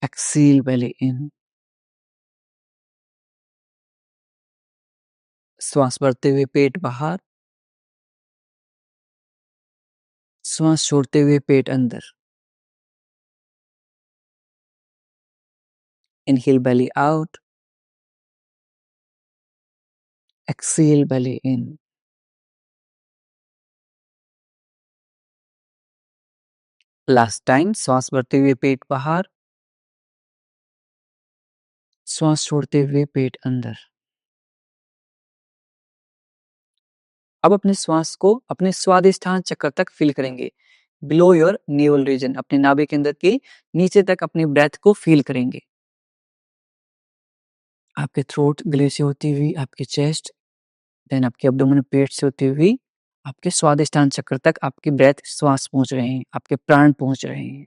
एक्सेल, बेली इन। श्वास भरते हुए पेट बाहर। श्वास छोड़ते हुए पेट अंदर। Inhale, belly out. एक्सेल, बेली इन। लास्ट टाइम श्वास भरते हुए पेट बाहर, श्वास छोड़ते हुए पेट अंदर। अब अपने श्वास को अपने स्वादिष्ठान चक्र तक फील करेंगे। बिलो योर नेवल रीजन, अपने नाभि केंद्र के नीचे तक अपनी ब्रेथ को फील करेंगे। आपके थ्रोट गले से होती हुई आपके चेस्ट, देन आपके एब्डोमेन पेट से होती हुई आपके स्वादिष्ठान चक्र तक आपकी ब्रेथ श्वास पहुंच रहे हैं, आपके प्राण पहुंच रहे हैं।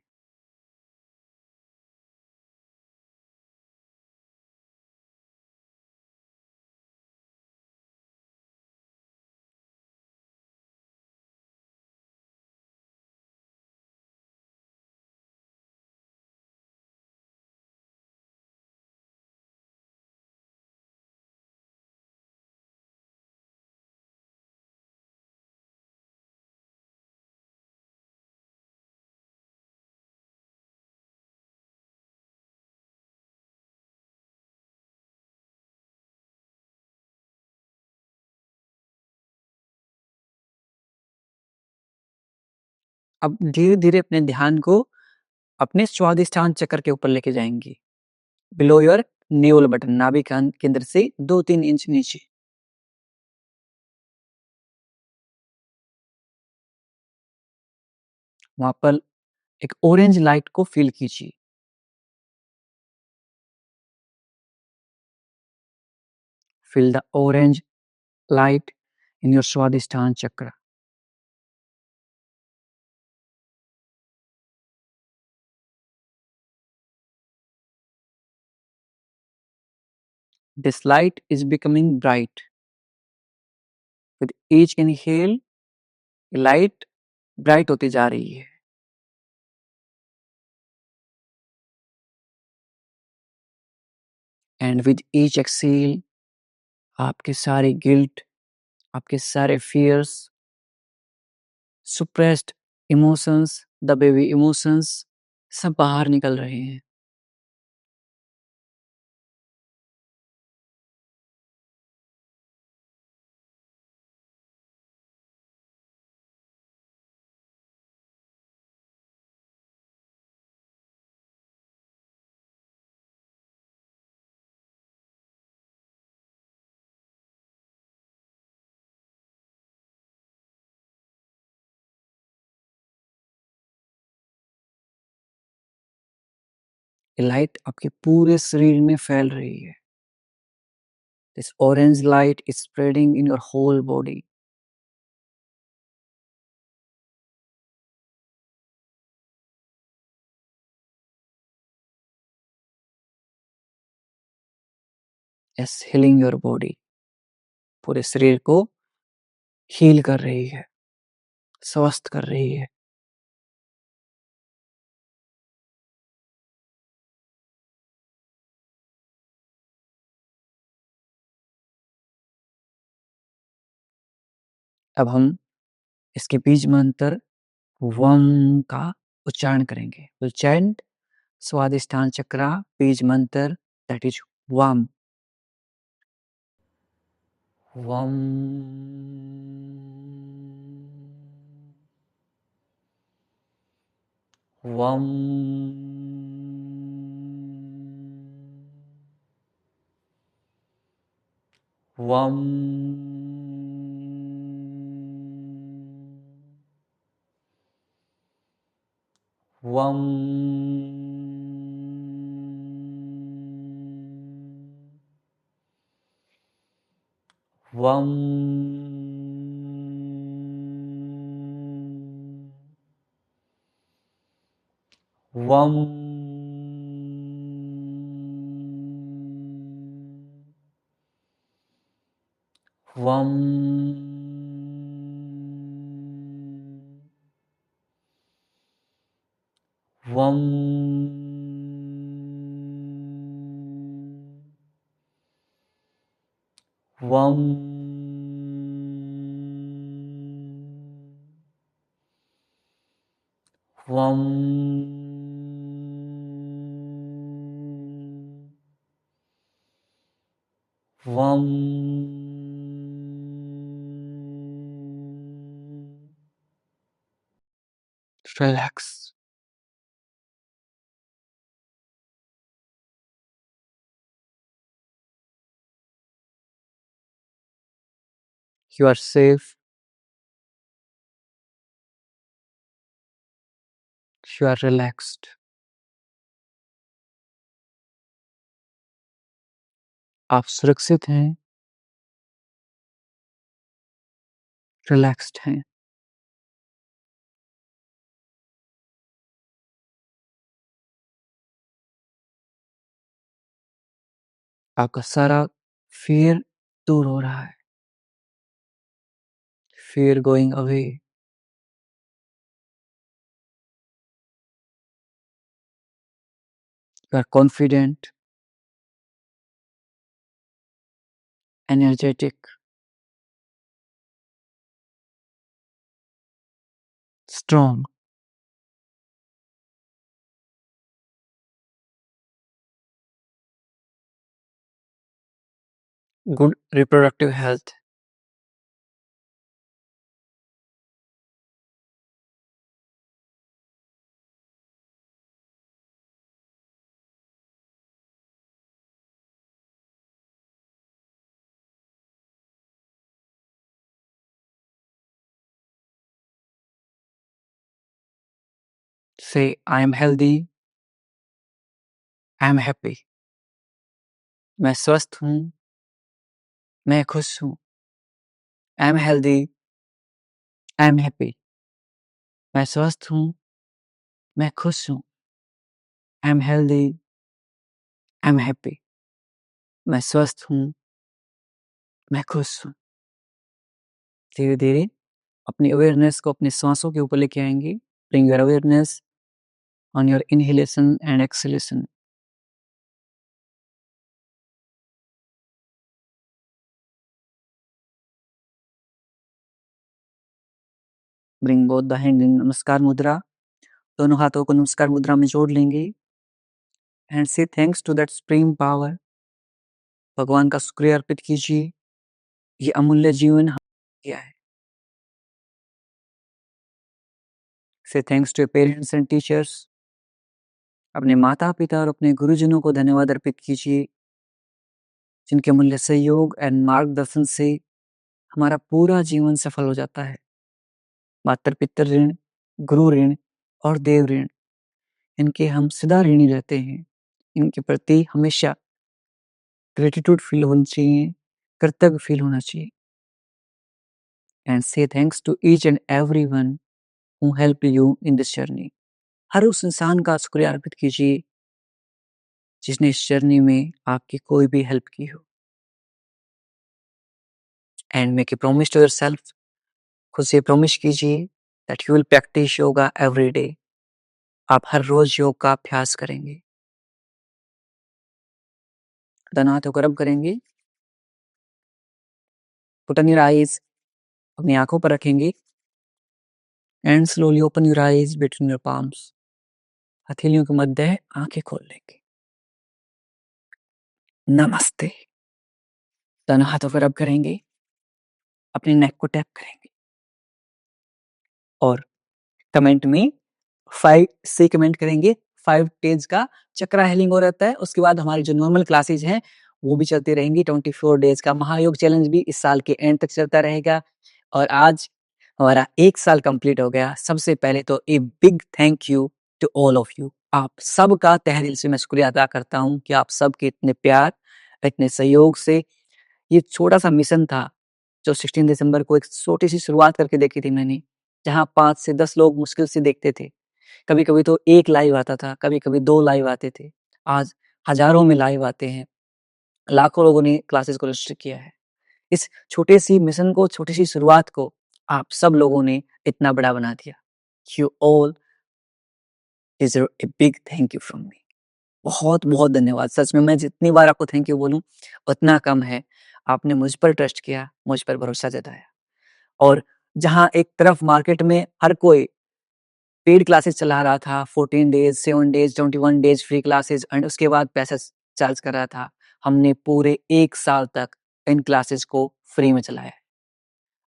अब धीरे धीरे अपने ध्यान को अपने स्वादिष्ठान चक्र के ऊपर लेके जाएंगे। बिलो योर नेवल बटन, नाभि केंद्र से 2-3 इंच नीचे। वहां पर एक ऑरेंज लाइट को फील कीजिए। Feel the orange light in your Swadhisthana chakra. This light is becoming bright. With each inhale, light bright होती जा रही है। And with each exhale, आपके सारे guilt, आपके सारे fears, suppressed emotions, दबे हुए emotions सब बाहर निकल रहे हैं। लाइट आपके पूरे शरीर में फैल रही है। This orange light is spreading in your whole body. It's healing your body. पूरे शरीर को हील कर रही है, स्वस्थ कर रही है। अब हम इसके बीज मंत्र वम का उच्चारण करेंगे। We'll chant स्वादिष्ठान चक्रा बीज मंत्र, that is वम। वम वम वम वम वम वम वम वम वम वम वम relax. You are safe. You are relaxed. आप सुरक्षित हैं, रिलैक्स्ड हैं। आपका सारा फ़ियर दूर हो रहा है। Fear going away. You are confident, energetic, strong. Good reproductive health. Say, I am healthy, I am happy. मैं स्वस्थ हूँ, मैं खुश हूँ। I am healthy, I am happy. मैं स्वस्थ हूँ, मैं खुश हूँ। I am healthy, I am happy. मैं स्वस्थ हूँ, मैं खुश हूँ। धीरे-धीरे अपनी अवेयरनेस को अपनी सांसों के ऊपर लेके आएंगे। Bring your awareness on your inhalation and exhalation. Bring both the hand in नमस्कार मुद्रा। दोनों हाथों को नमस्कार मुद्रा में जोड़ लेंगे and say thanks to that supreme power. भगवान का शुक्रिया अर्पित कीजिए, ये अमूल्य जीवन किया है। Say thanks to parents and teachers. अपने माता पिता और अपने गुरुजनों को धन्यवाद अर्पित कीजिए, जिनके अमूल्य सहयोग एंड मार्गदर्शन से हमारा पूरा जीवन सफल हो जाता है। माता पितर ऋण, गुरु ऋण और देव ऋण, इनके हम सदा ऋणी रहते हैं। इनके प्रति हमेशा ग्रेटिट्यूड फील होनी चाहिए, कर्तव्य फील होना चाहिए। And say thanks to each and everyone who help you in this journey. हर उस इंसान का शुक्रिया अर्पित कीजिए जिसने इस जर्नी में आपकी कोई भी हेल्प की हो। And make a promise to yourself. खुद से प्रॉमिस कीजिए that you will practice yoga every day. आप हर रोज योग का अभ्यास करेंगे। दाना हाथों को रब करेंगे। पुट ऑन योर आईज, अपनी आंखों पर रखेंगे and slowly open your eyes between your palms. हथेलियों के मध्य आंखें खोल लेंगे। नमस्ते। दाना हाथों को रब करेंगे, अपने नेक को टैप करेंगे और कमेंट में 5 से कमेंट करेंगे। 5 डेज का चक्रा हेलिंग हो रहता है। उसके बाद हमारी जो नॉर्मल क्लासेज हैं वो भी चलती रहेंगी। 24 डेज का महायोग चैलेंज भी इस साल के एंड तक चलता रहेगा। और आज हमारा 1 साल कंप्लीट हो गया। सबसे पहले तो a big thank you to all of you. आप सबका तहे दिल से मैं शुक्रिया अदा करता हूँ कि आप सबके इतने प्यार, इतने सहयोग से ये छोटा-सा मिशन था जो 16 दिसंबर को एक छोटी-सी शुरुआत करके देखी थी मैंने, जहाँ 5 से 10 लोग मुश्किल से देखते थे। कभी-कभी तो 1 लाइव आता था, कभी-कभी 2 लाइव आते थे। आज हज़ारों में लाइव आते हैं। लाखों लोगों ने क्लासेस को रजिस्टर किया है। इस छोटे-सी मिशन को, छोटी-सी शुरुआत को आप सब लोगों ने इतना बड़ा बना दिया। You all deserve A big thank you from me. बहुत-बहुत धन्यवाद। सच में मैं जितनी बार आपको थैंक यू बोलूँ उतना कम है। आपने मुझ पर ट्रस्ट किया, मुझ पर भरोसा जताया। और जहाँ एक तरफ मार्केट में हर कोई पेड क्लासेस चला रहा था, 14 days, 7 days, 21 days free classes and उसके बाद पैसा चार्ज कर रहा था। हमने पूरे 1 साल तक इन क्लासेस को फ्री में चलाया है।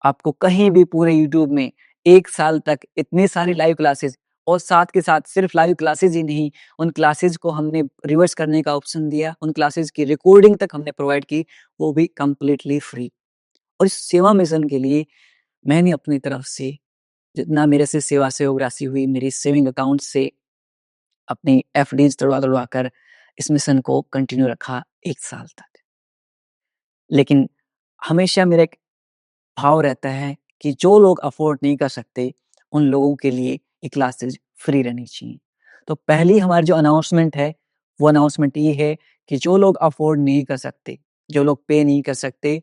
आपको कहीं भी पूरे यूट्यूब में 1 साल तक इतनी सारी लाइव क्लासेस और साथ के साथ सिर्फ लाइव क्लासेस ही नहीं, उन क्लासेस को हमने रिवर्स करने का ऑप्शन दिया, उन क्लासेस की रिकॉर्डिंग तक हमने प्रोवाइड की, वो भी कंप्लीटली फ्री। और इस सेवा मिशन के लिए मैंने अपनी तरफ से जितना मेरे से सेवा सहयोग राशि हुई, मेरी सेविंग अकाउंट से अपनी एफडीज तोड़वा कर इस मिशन को कंटिन्यू रखा 1 साल तक। लेकिन हमेशा मेरा एक भाव रहता है कि जो लोग अफोर्ड नहीं कर सकते, उन लोगों के लिए ये क्लासेस फ्री रहनी चाहिए। तो पहली हमारी जो अनाउंसमेंट है, वो अनाउंसमेंट ये है कि जो लोग अफोर्ड नहीं कर सकते, जो लोग पे नहीं कर सकते,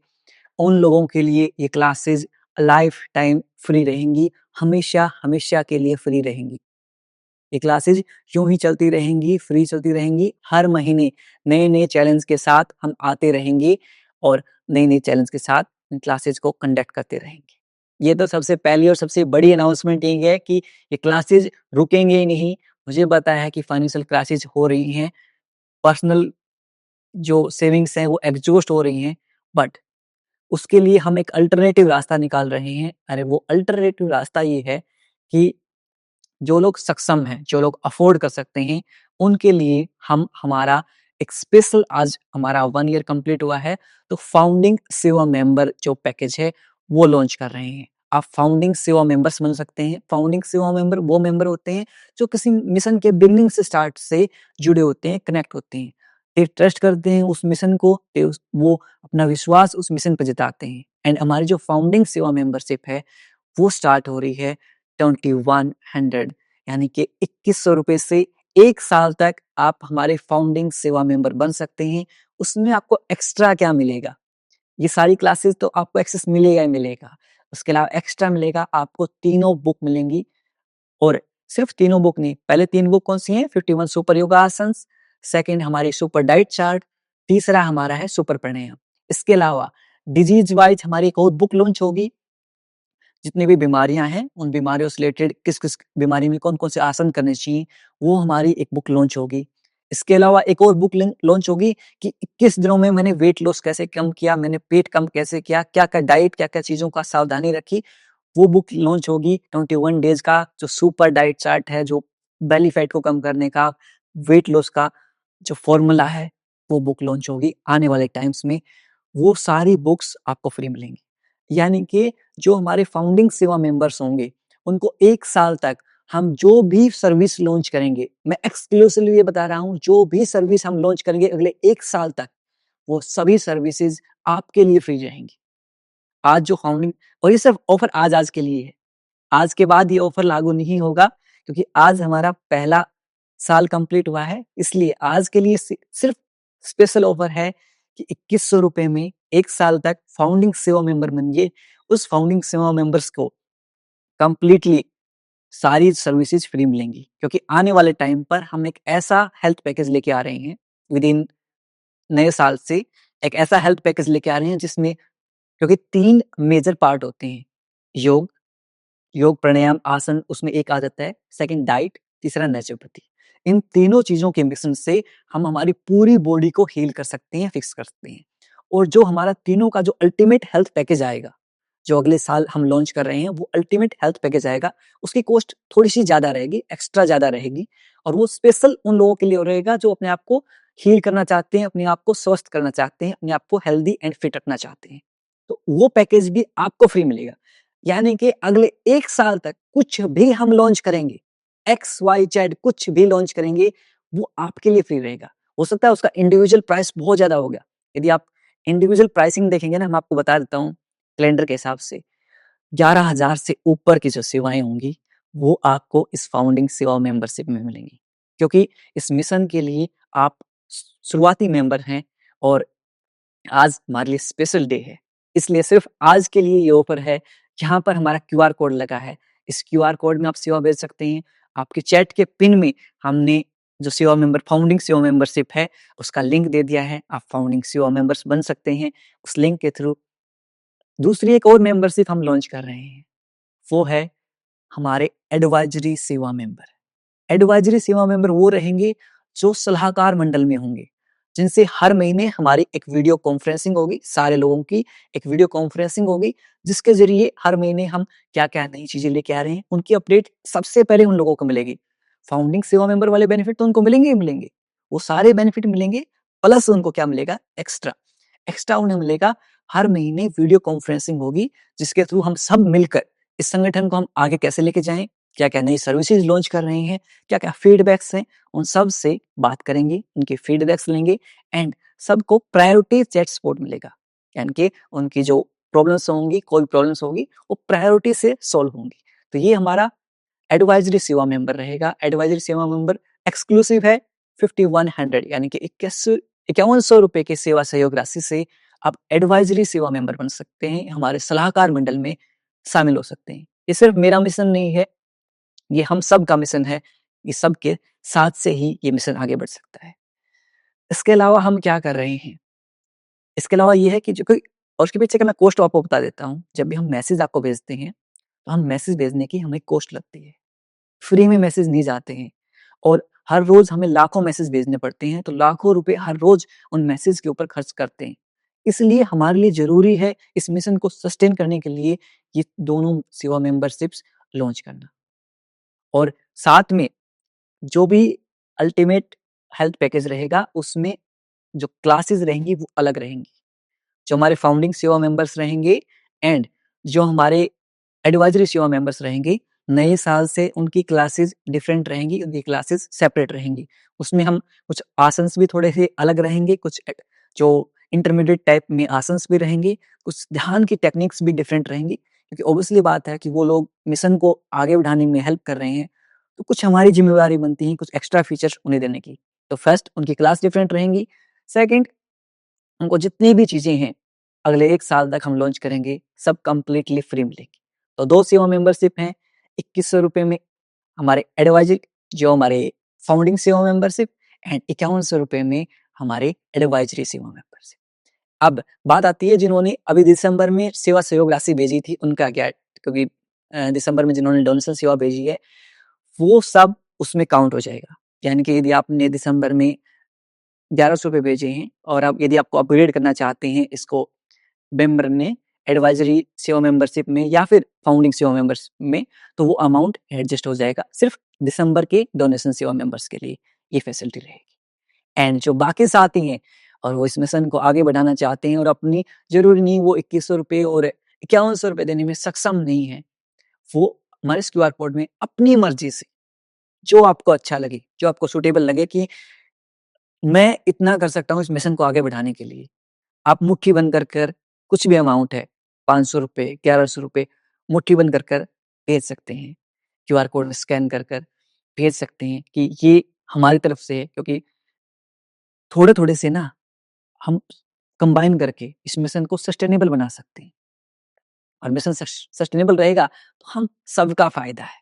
उन लोगों के लिए ये क्लासेस लाइफ टाइम फ्री रहेंगी, हमेशा हमेशा के लिए फ्री रहेंगी। ये क्लासेस यूं ही चलती रहेंगी, फ्री चलती रहेंगी। हर महीने नए नए चैलेंज के साथ हम आते रहेंगे और नए नए चैलेंज के साथ इन क्लासेस को कंडक्ट करते रहेंगे। ये तो सबसे पहली और सबसे बड़ी अनाउंसमेंट यही है कि ये क्लासेस रुकेंगे ही नहीं। मुझे पता है कि फाइनेंशियल क्राइसिस हो रही हैं, पर्सनल जो सेविंग्स हैं वो एग्जॉस्ट हो रही हैं, बट उसके लिए हम एक अल्टरनेटिव रास्ता निकाल रहे हैं। अरे वो अल्टरनेटिव रास्ता ये है कि जो लोग सक्षम हैं, जो लोग अफोर्ड कर सकते हैं, उनके लिए हम हमारा एक स्पेशल आज हमारा 1 ईयर कंप्लीट हुआ है, तो फाउंडिंग सेवा मेंबर जो पैकेज है, वो लॉन्च कर रहे हैं। आप फाउंडिंग सेवा मेंबर्स बन सकते हैं। फाउंडिंग सेवा मेंबर वो मेंबर होते हैं, जो किसी मिशन के बिगिनिंग से स्टार्ट से जुड़े होते हैं, कनेक्ट होते हैं। ये ट्रस्ट करते हैं उस मिशन को, वो अपना विश्वास उस मिशन पे जताते हैं। एंड हमारी जो फाउंडिंग सेवा मेंबरशिप है, वो स्टार्ट हो रही है 2100 यानी कि 2100 रुपए से 1 साल तक आप हमारे फाउंडिंग सेवा मेंबर बन सकते हैं। उसमें आपको एक्स्ट्रा क्या मिलेगा? ये सारी क्लासेस तो आपको एक्सेस मिलेगा ही मिलेगा। उसके अलावा एक्स्ट्रा मिलेगा, आपको तीनों बुक मिलेंगी। और सिर्फ तीनों बुक नहीं, पहले 3 बुक कौन सी हैं? 51 सुपर योगासन्स, सेकंड हमारी सुपर डाइट चार्ट, तीसरा हमारा है सुपर प्राणायाम। इसके अलावा डिजीज वाइज हमारी एक और बुक लॉन्च होगी। जितनी भी बीमारियां हैं, उन बीमारियों से रिलेटेड किस-किस बीमारी में कौन-कौन से आसन करने चाहिए, वो हमारी एक बुक लॉन्च होगी। इसके अलावा एक और बुक लॉन्च होगी कि 21 दिनों में मैंने वेट लॉस कैसे कम किया, मैंने पेट कम कैसे किया, क्या-क्या डाइट, क्या-क्या चीज़ों का सावधानी रखी, वो बुक लॉन्च होगी। 21 डेज़ का जो सुपर डाइट चार्ट है, जो बेली फैट को कम करने का, वेट लॉस का जो फ़ॉर्मूला है, वो बुक लॉन्च होगी आने वाले टाइम्स में। वो सारी बुक्स आपको फ्री मिलेंगी। यानी कि जो हमारे फाउंडिंग सेवा मेंबर्स होंगे, उनको 1 साल तक हम जो भी सर्विस लॉन्च करेंगे, मैं एक्सक्लूसिवली ये बता रहा हूँ, जो भी सर्विस हम लॉन्च करेंगे अगले 1 साल तक, वो सभी सर्विसेज़ आपके लिए फ्री रहेंगी। आज जो फाउंडिंग और ये सिर्फ ऑफर आज-आज के लिए है। आज के बाद ये ऑफर लागू नहीं होगा, क्योंकि आज हमारा पहला साल कंप्लीट हुआ है, इसलिए आज के लिए सिर्फ स्पेशल ऑफर है कि 2100 रुपए में 1 साल तक फाउंडिंग सेवा मेंबर बनिए। उस फाउंडिंग सेवा मेंबर्स को कंप्लीटली सारी सर्विसेज फ्री मिलेंगी, क्योंकि आने वाले टाइम पर हम एक ऐसा हेल्थ पैकेज लेके आ रहे हैं विद इन नए साल से। एक ऐसा हेल्थ पैकेज लेके आ रहे हैं जिसमें, क्योंकि 3 मेजर पार्ट होते हैं, योग, योग, प्राणायाम, आसन, उसमें एक आ जाता है, सेकंड डाइट, तीसरा नेचुरोपैथी। इन तीनों चीज़ों के मिश्रण से हम हमारी पूरी बॉडी को हील कर सकते हैं, फिक्स कर सकते हैं। और जो हमारा तीनों का जो अल्टीमेट हेल्थ पैकेज आएगा, जो अगले साल हम लॉन्च कर रहे हैं, वो अल्टीमेट हेल्थ पैकेज आएगा। उसकी कॉस्ट थोड़ी-सी ज़्यादा रहेगी, एक्स्ट्रा ज़्यादा रहेगी, और वो स्पेशल उन लोगों के लिए रहेगा जो अपने आप को हील करना चाहते हैं, अपने आप को स्वस्थ करना चाहते हैं, अपने आप को हेल्दी एंड फिट रखना चाहते हैं। तो वो पैकेज भी आपको फ्री मिलेगा। यानी कि अगले 1 साल तक कुछ भी हम लॉन्च करेंगे, एक्स, वाई, ज़ेड कुछ भी लॉन्च करेंगे, वो आपके लिए फ्री रहेगा। हो सकता है उसका इंडिविजुअल प्राइस बहुत ज़्यादा हो गया। यदि आप इंडिविजुअल प्राइसिंग देखेंगे ना, मैं आपको बता देता हूँ कैलेंडर के हिसाब से, 11,000 से ऊपर की जो सेवाएँ होंगी, वो आपको इस फाउंडिंग सेवा मेंबरशिप में मिलेंगी। क्योंकि इस मिशन के लिए आप शुरुआती मेंबर हैं, और आज हमारे लिए स्पेशल डे है। इसलिए सिर्फ आज के लिए ये ऑफर है। यहाँ पर हमारा क्यूआर कोड लगा है। इस क्यूआर कोड में आप सेवा भेज सकते हैं। आपके चैट के पिन में हमने जो सेवा मेंबर फाउंडिंग सेवा मेंबरशिप है, उसका लिंक दे दिया है। आप फाउंडिंग सेवा मेंबर्स बन सकते हैं उस लिंक के थ्रू। दूसरी एक और मेंबरशिप हम लॉन्च कर रहे हैं, वो है हमारे एडवाइजरी सेवा मेंबर। एडवाइजरी सेवा मेंबर वो रहेंगे जो सलाहकार मंडल में होंगे, जिनसे हर महीने हमारी एक वीडियो कॉन्फ्रेंसिंग होगी, सारे लोगों की एक वीडियो कॉन्फ्रेंसिंग होगी, जिसके जरिए हर महीने हम क्या-क्या नई चीजें लेके आ रहे हैं, उनकी अपडेट सबसे पहले उन लोगों को मिलेगी। फाउंडिंग सेवा मेंबर वाले बेनिफिट तो उनको मिलेंगे ही मिलेंगे, वो सारे बेनिफिट मिलेंगे, प्लस उनको क्या मिलेगा? एक्स्ट्रा एक्स्ट्रा उन्हें मिलेगा हर महीने वीडियो कॉन्फ्रेंसिंग होगी, जिसके थ्रू हम सब मिलकर इस संगठन को हम आगे कैसे लेके जाएं, क्या क्या नई सर्विसेज लॉन्च कर रहे हैं, क्या क्या फीडबैक्स हैं, उन सब से बात करेंगे, उनके फीडबैक्स लेंगे एंड सबको प्रायोरिटी चैट सपोर्ट मिलेगा। यानी कि उनकी जो प्रॉब्लम्स होंगी, कोई प्रॉब्लम्स होगी, वो प्रायोरिटी से सॉल्व होंगी। तो ये हमारा एडवाइजरी सेवा मेंबर रहेगा। एडवाइजरी सेवा मेंबर एक्सक्लूसिव है 5100 यानी कि 5100 रुपए के सेवा सहयोग राशि से आप एडवाइजरी सेवा मेंबर बन सकते हैं, हमारे सलाहकार मंडल में शामिल हो सकते हैं। ये सिर्फ मेरा मिशन नहीं है, ये हम सब का मिशन है, ये सब के साथ से ही ये मिशन आगे बढ़ सकता है। इसके अलावा हम क्या कर रहे हैं, इसके अलावा ये है कि जो कोई, और उसके पीछे का मैं कॉस्ट आपको बता देता हूँ। जब भी हम मैसेज आपको भेजते हैं, तो हम मैसेज भेजने की हमें कॉस्ट लगती है, फ्री में मैसेज नहीं जाते हैं और हर रोज हमें लाखों मैसेज भेजने पड़ते हैं, तो लाखों रुपए हर रोज उन मैसेज के ऊपर खर्च करते हैं। इसलिए हमारे लिए जरूरी है इस मिशन को सस्टेन करने के लिए ये दोनों सेवा मेंबरशिप्स लॉन्च करना। और साथ में जो भी अल्टीमेट हेल्थ पैकेज रहेगा, उसमें जो क्लासेस रहेंगी वो अलग रहेंगी। जो हमारे फाउंडिंग सेवा मेंबर्स रहेंगे एंड जो हमारे एडवाइजरी सेवा मेंबर्स रहेंगे, नए साल से उनकी क्लासेस डिफरेंट रहेंगी, उनकी क्लासेस सेपरेट रहेंगी। उसमें हम कुछ आसन्स भी थोड़े से अलग रहेंगे, कुछ जो इंटरमीडिएट टाइप में आसन्स भी रहेंगे, कुछ ध्यान की टेक्निक्स भी डिफरेंट रहेंगी, क्योंकि ऑब्वियसली बात है कि वो लोग मिशन को आगे बढ़ाने में हेल्प कर रहे हैं, तो कुछ हमारी जिम्मेवारी बनती है कुछ एक्स्ट्रा फीचर्स उन्हें देने की। तो फर्स्ट उनकी क्लास डिफरेंट रहेंगी, सेकेंड उनको जितनी भी चीजें हैं अगले 1 साल तक हम लॉन्च करेंगे, सब कंप्लीटली फ्री मिलेगी। तो दो सेवा मेंबरशिप हैं, 2100 रुपए में हमारे एडवाइजरी, जो हमारे फाउंडिंग सेवा मेंबरशिप, एंड 5100 रुपए में हमारे एडवाइजरी सेवा मेंबरशिप। अब बात आती है जिन्होंने अभी दिसंबर में सेवा सहयोग राशि भेजी थी, उनका क्या, क्योंकि दिसंबर में जिन्होंने डोनेशन सेवा भेजी है वो सब उसमें काउंट हो जाएगा। यानी कि यदि आपने दिसंबर में 1100 रुपए भेजे हैं और अब यदि आपको अपग्रेड करना चाहते हैं इसको मेंबर ने एडवाइजरी सेवा मेंबरशिप में या फिर फाउंडिंग सेवा मेंबर्स में, तो वो अमाउंट एडजस्ट हो जाएगा। सिर्फ दिसंबर के डोनेशन सेवा मेंबर्स के लिए ये फैसिलिटी रहेगी। एंड जो बाकी साथी हैं और वो इस मिशन को आगे बढ़ाना चाहते हैं और अपनी, जरूरी नहीं वो 2100 रुपए और 5100 रुपए देने में सक्षम नहीं है, वो हमारे इस क्यूआर कोड में अपनी मर्जी से जो आपको अच्छा लगे, जो आपको सुटेबल लगे कि मैं इतना कर सकता हूँ इस मिशन को आगे बढ़ाने के लिए, आप मुट्ठी बंद कर कुछ भी अमाउंट है, 500 रुपए, 1100 रुपए, मुट्ठी बंद कर भेज सकते हैं। क्यूआर कोड स्कैन कर भेज सकते हैं कि ये हमारी तरफ से है, क्योंकि थोड़े थोड़े से ना हम कंबाइन करके इस मिशन को सस्टेनेबल बना सकते हैं, और मिशन सस्टेनेबल रहेगा तो हम सबका फायदा है।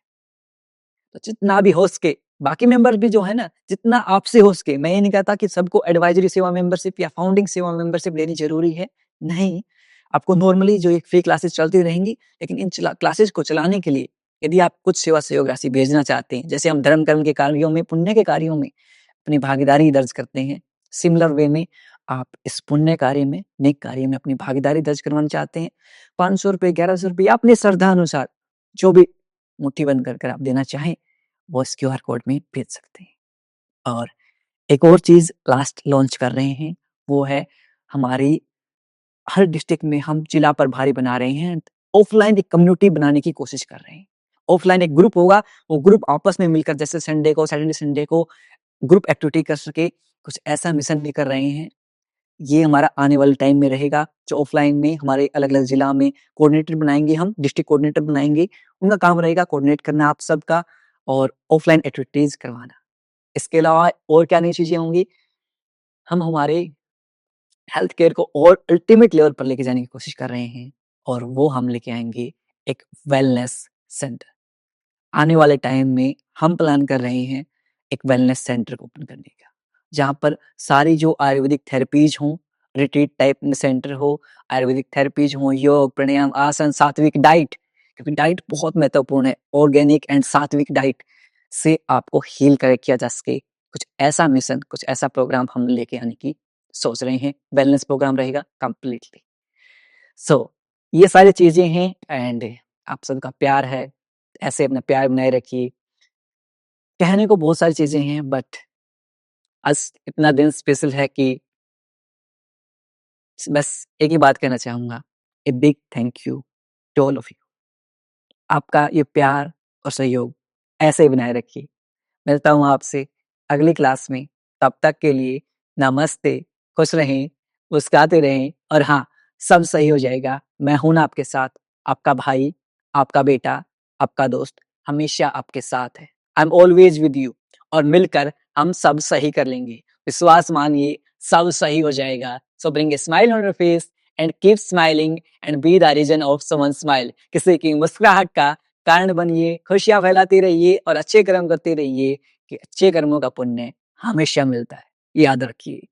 तो जितना भी हो सके, बाकी मेंबर भी जो है ना, जितना आपसे हो सके, मैं ये नहीं कहता कि सबको एडवाइजरी सेवा मेंबरशिप या फाउंडिंग सेवा मेंबरशिप लेनी जरूरी है, नहीं। आपको नॉर्मली जो एक फ्री क्लासेस चलती रहेंगी, लेकिन इन क्लासेस को चलाने के लिए यदि आप कुछ सेवा सहयोग राशि भेजना चाहते हैं, जैसे हम धर्म कर्म के कार्यों में, पुण्य के कार्यों में अपनी भागीदारी दर्ज करते हैं, सिमिलर वे में आप इस पुण्य कार्य में, नेक कार्य में अपनी भागीदारी दर्ज करवाना चाहते हैं, 500 रुपए, 1100 रुपए, अपने श्रद्धा अनुसार जो भी मुट्ठी बंद कर आप देना चाहें, वो इस क्यूआर कोड में भेज सकते हैं। और एक और चीज लास्ट लॉन्च कर रहे हैं, वो है हमारी हर डिस्ट्रिक्ट में हम जिला प्रभारी बना रहे हैं, ऑफलाइन एक कम्युनिटी बनाने की कोशिश कर रहे हैं। ऑफलाइन एक ग्रुप होगा, वो ग्रुप आपस में मिलकर, जैसे संडे को, सैटरडे संडे को ग्रुप एक्टिविटी कर सके, कुछ ऐसा मिशन भी कर रहे हैं। ये हमारा आने वाले टाइम में रहेगा, जो ऑफलाइन में हमारे अलग अलग जिला में कोऑर्डिनेटर बनाएंगे, हम डिस्ट्रिक्ट कोऑर्डिनेटर बनाएंगे, उनका काम रहेगा कोऑर्डिनेट करना आप सबका और ऑफलाइन एक्टिविटीज करवाना। इसके अलावा और क्या नई चीजें होंगी, हम हमारे हेल्थ केयर को और अल्टीमेट लेवल पर लेके जाने की कोशिश कर रहे हैं, और वो हम लेके आएंगे एक वेलनेस सेंटर। आने वाले टाइम में हम प्लान कर रहे हैं एक वेलनेस सेंटर ओपन करने का, जहाँ पर सारी जो आयुर्वेदिक थेरेपीज हों, रिट्रीट टाइप में सेंटर हो, आयुर्वेदिक थेरेपीज हों, योग, प्राणायाम, आसन, सात्विक डाइट, क्योंकि डाइट बहुत महत्वपूर्ण है, ऑर्गेनिक एंड सात्विक डाइट से आपको हील कर किया जा सके। कुछ ऐसा मिशन, कुछ ऐसा प्रोग्राम हम लेके आने की सोच रहे हैं। वेलनेस प्रोग्राम रहेगा कंप्लीटली। सो ये सारी चीजें हैं, एंड आप सबका प्यार है, ऐसे अपना प्यार बनाए रखिए। कहने को बहुत सारी चीजें हैं, बट आज इतना दिन स्पेशल है कि बस एक ही बात कहना चाहूँगा, a big thank you to all of you. आपका ये प्यार और सहयोग ऐसे ही बनाए रखिए। मिलता हूँ आपसे अगली क्लास में, तब तक के लिए नमस्ते, खुश रहें, मुस्कुराते रहें और हाँ, सब सही हो जाएगा। मैं हूँ ना आपके साथ, आपका भाई, आपका बेटा, आपका दोस्त, हमेशा आपके साथ है। I am always with you और मिलकर हम सब सही कर लेंगे। विश्वास मानिए, सब सही हो जाएगा। So bring a smile on your face and keep smiling and be the reason of someone smile. किसी की मुस्कुराहट का कारण बनिए, खुशियाँ फैलाते रहिए और अच्छे कर्म करते रहिए कि अच्छे कर्मों का पुण्य हमेशा मिलता है। याद रखिए।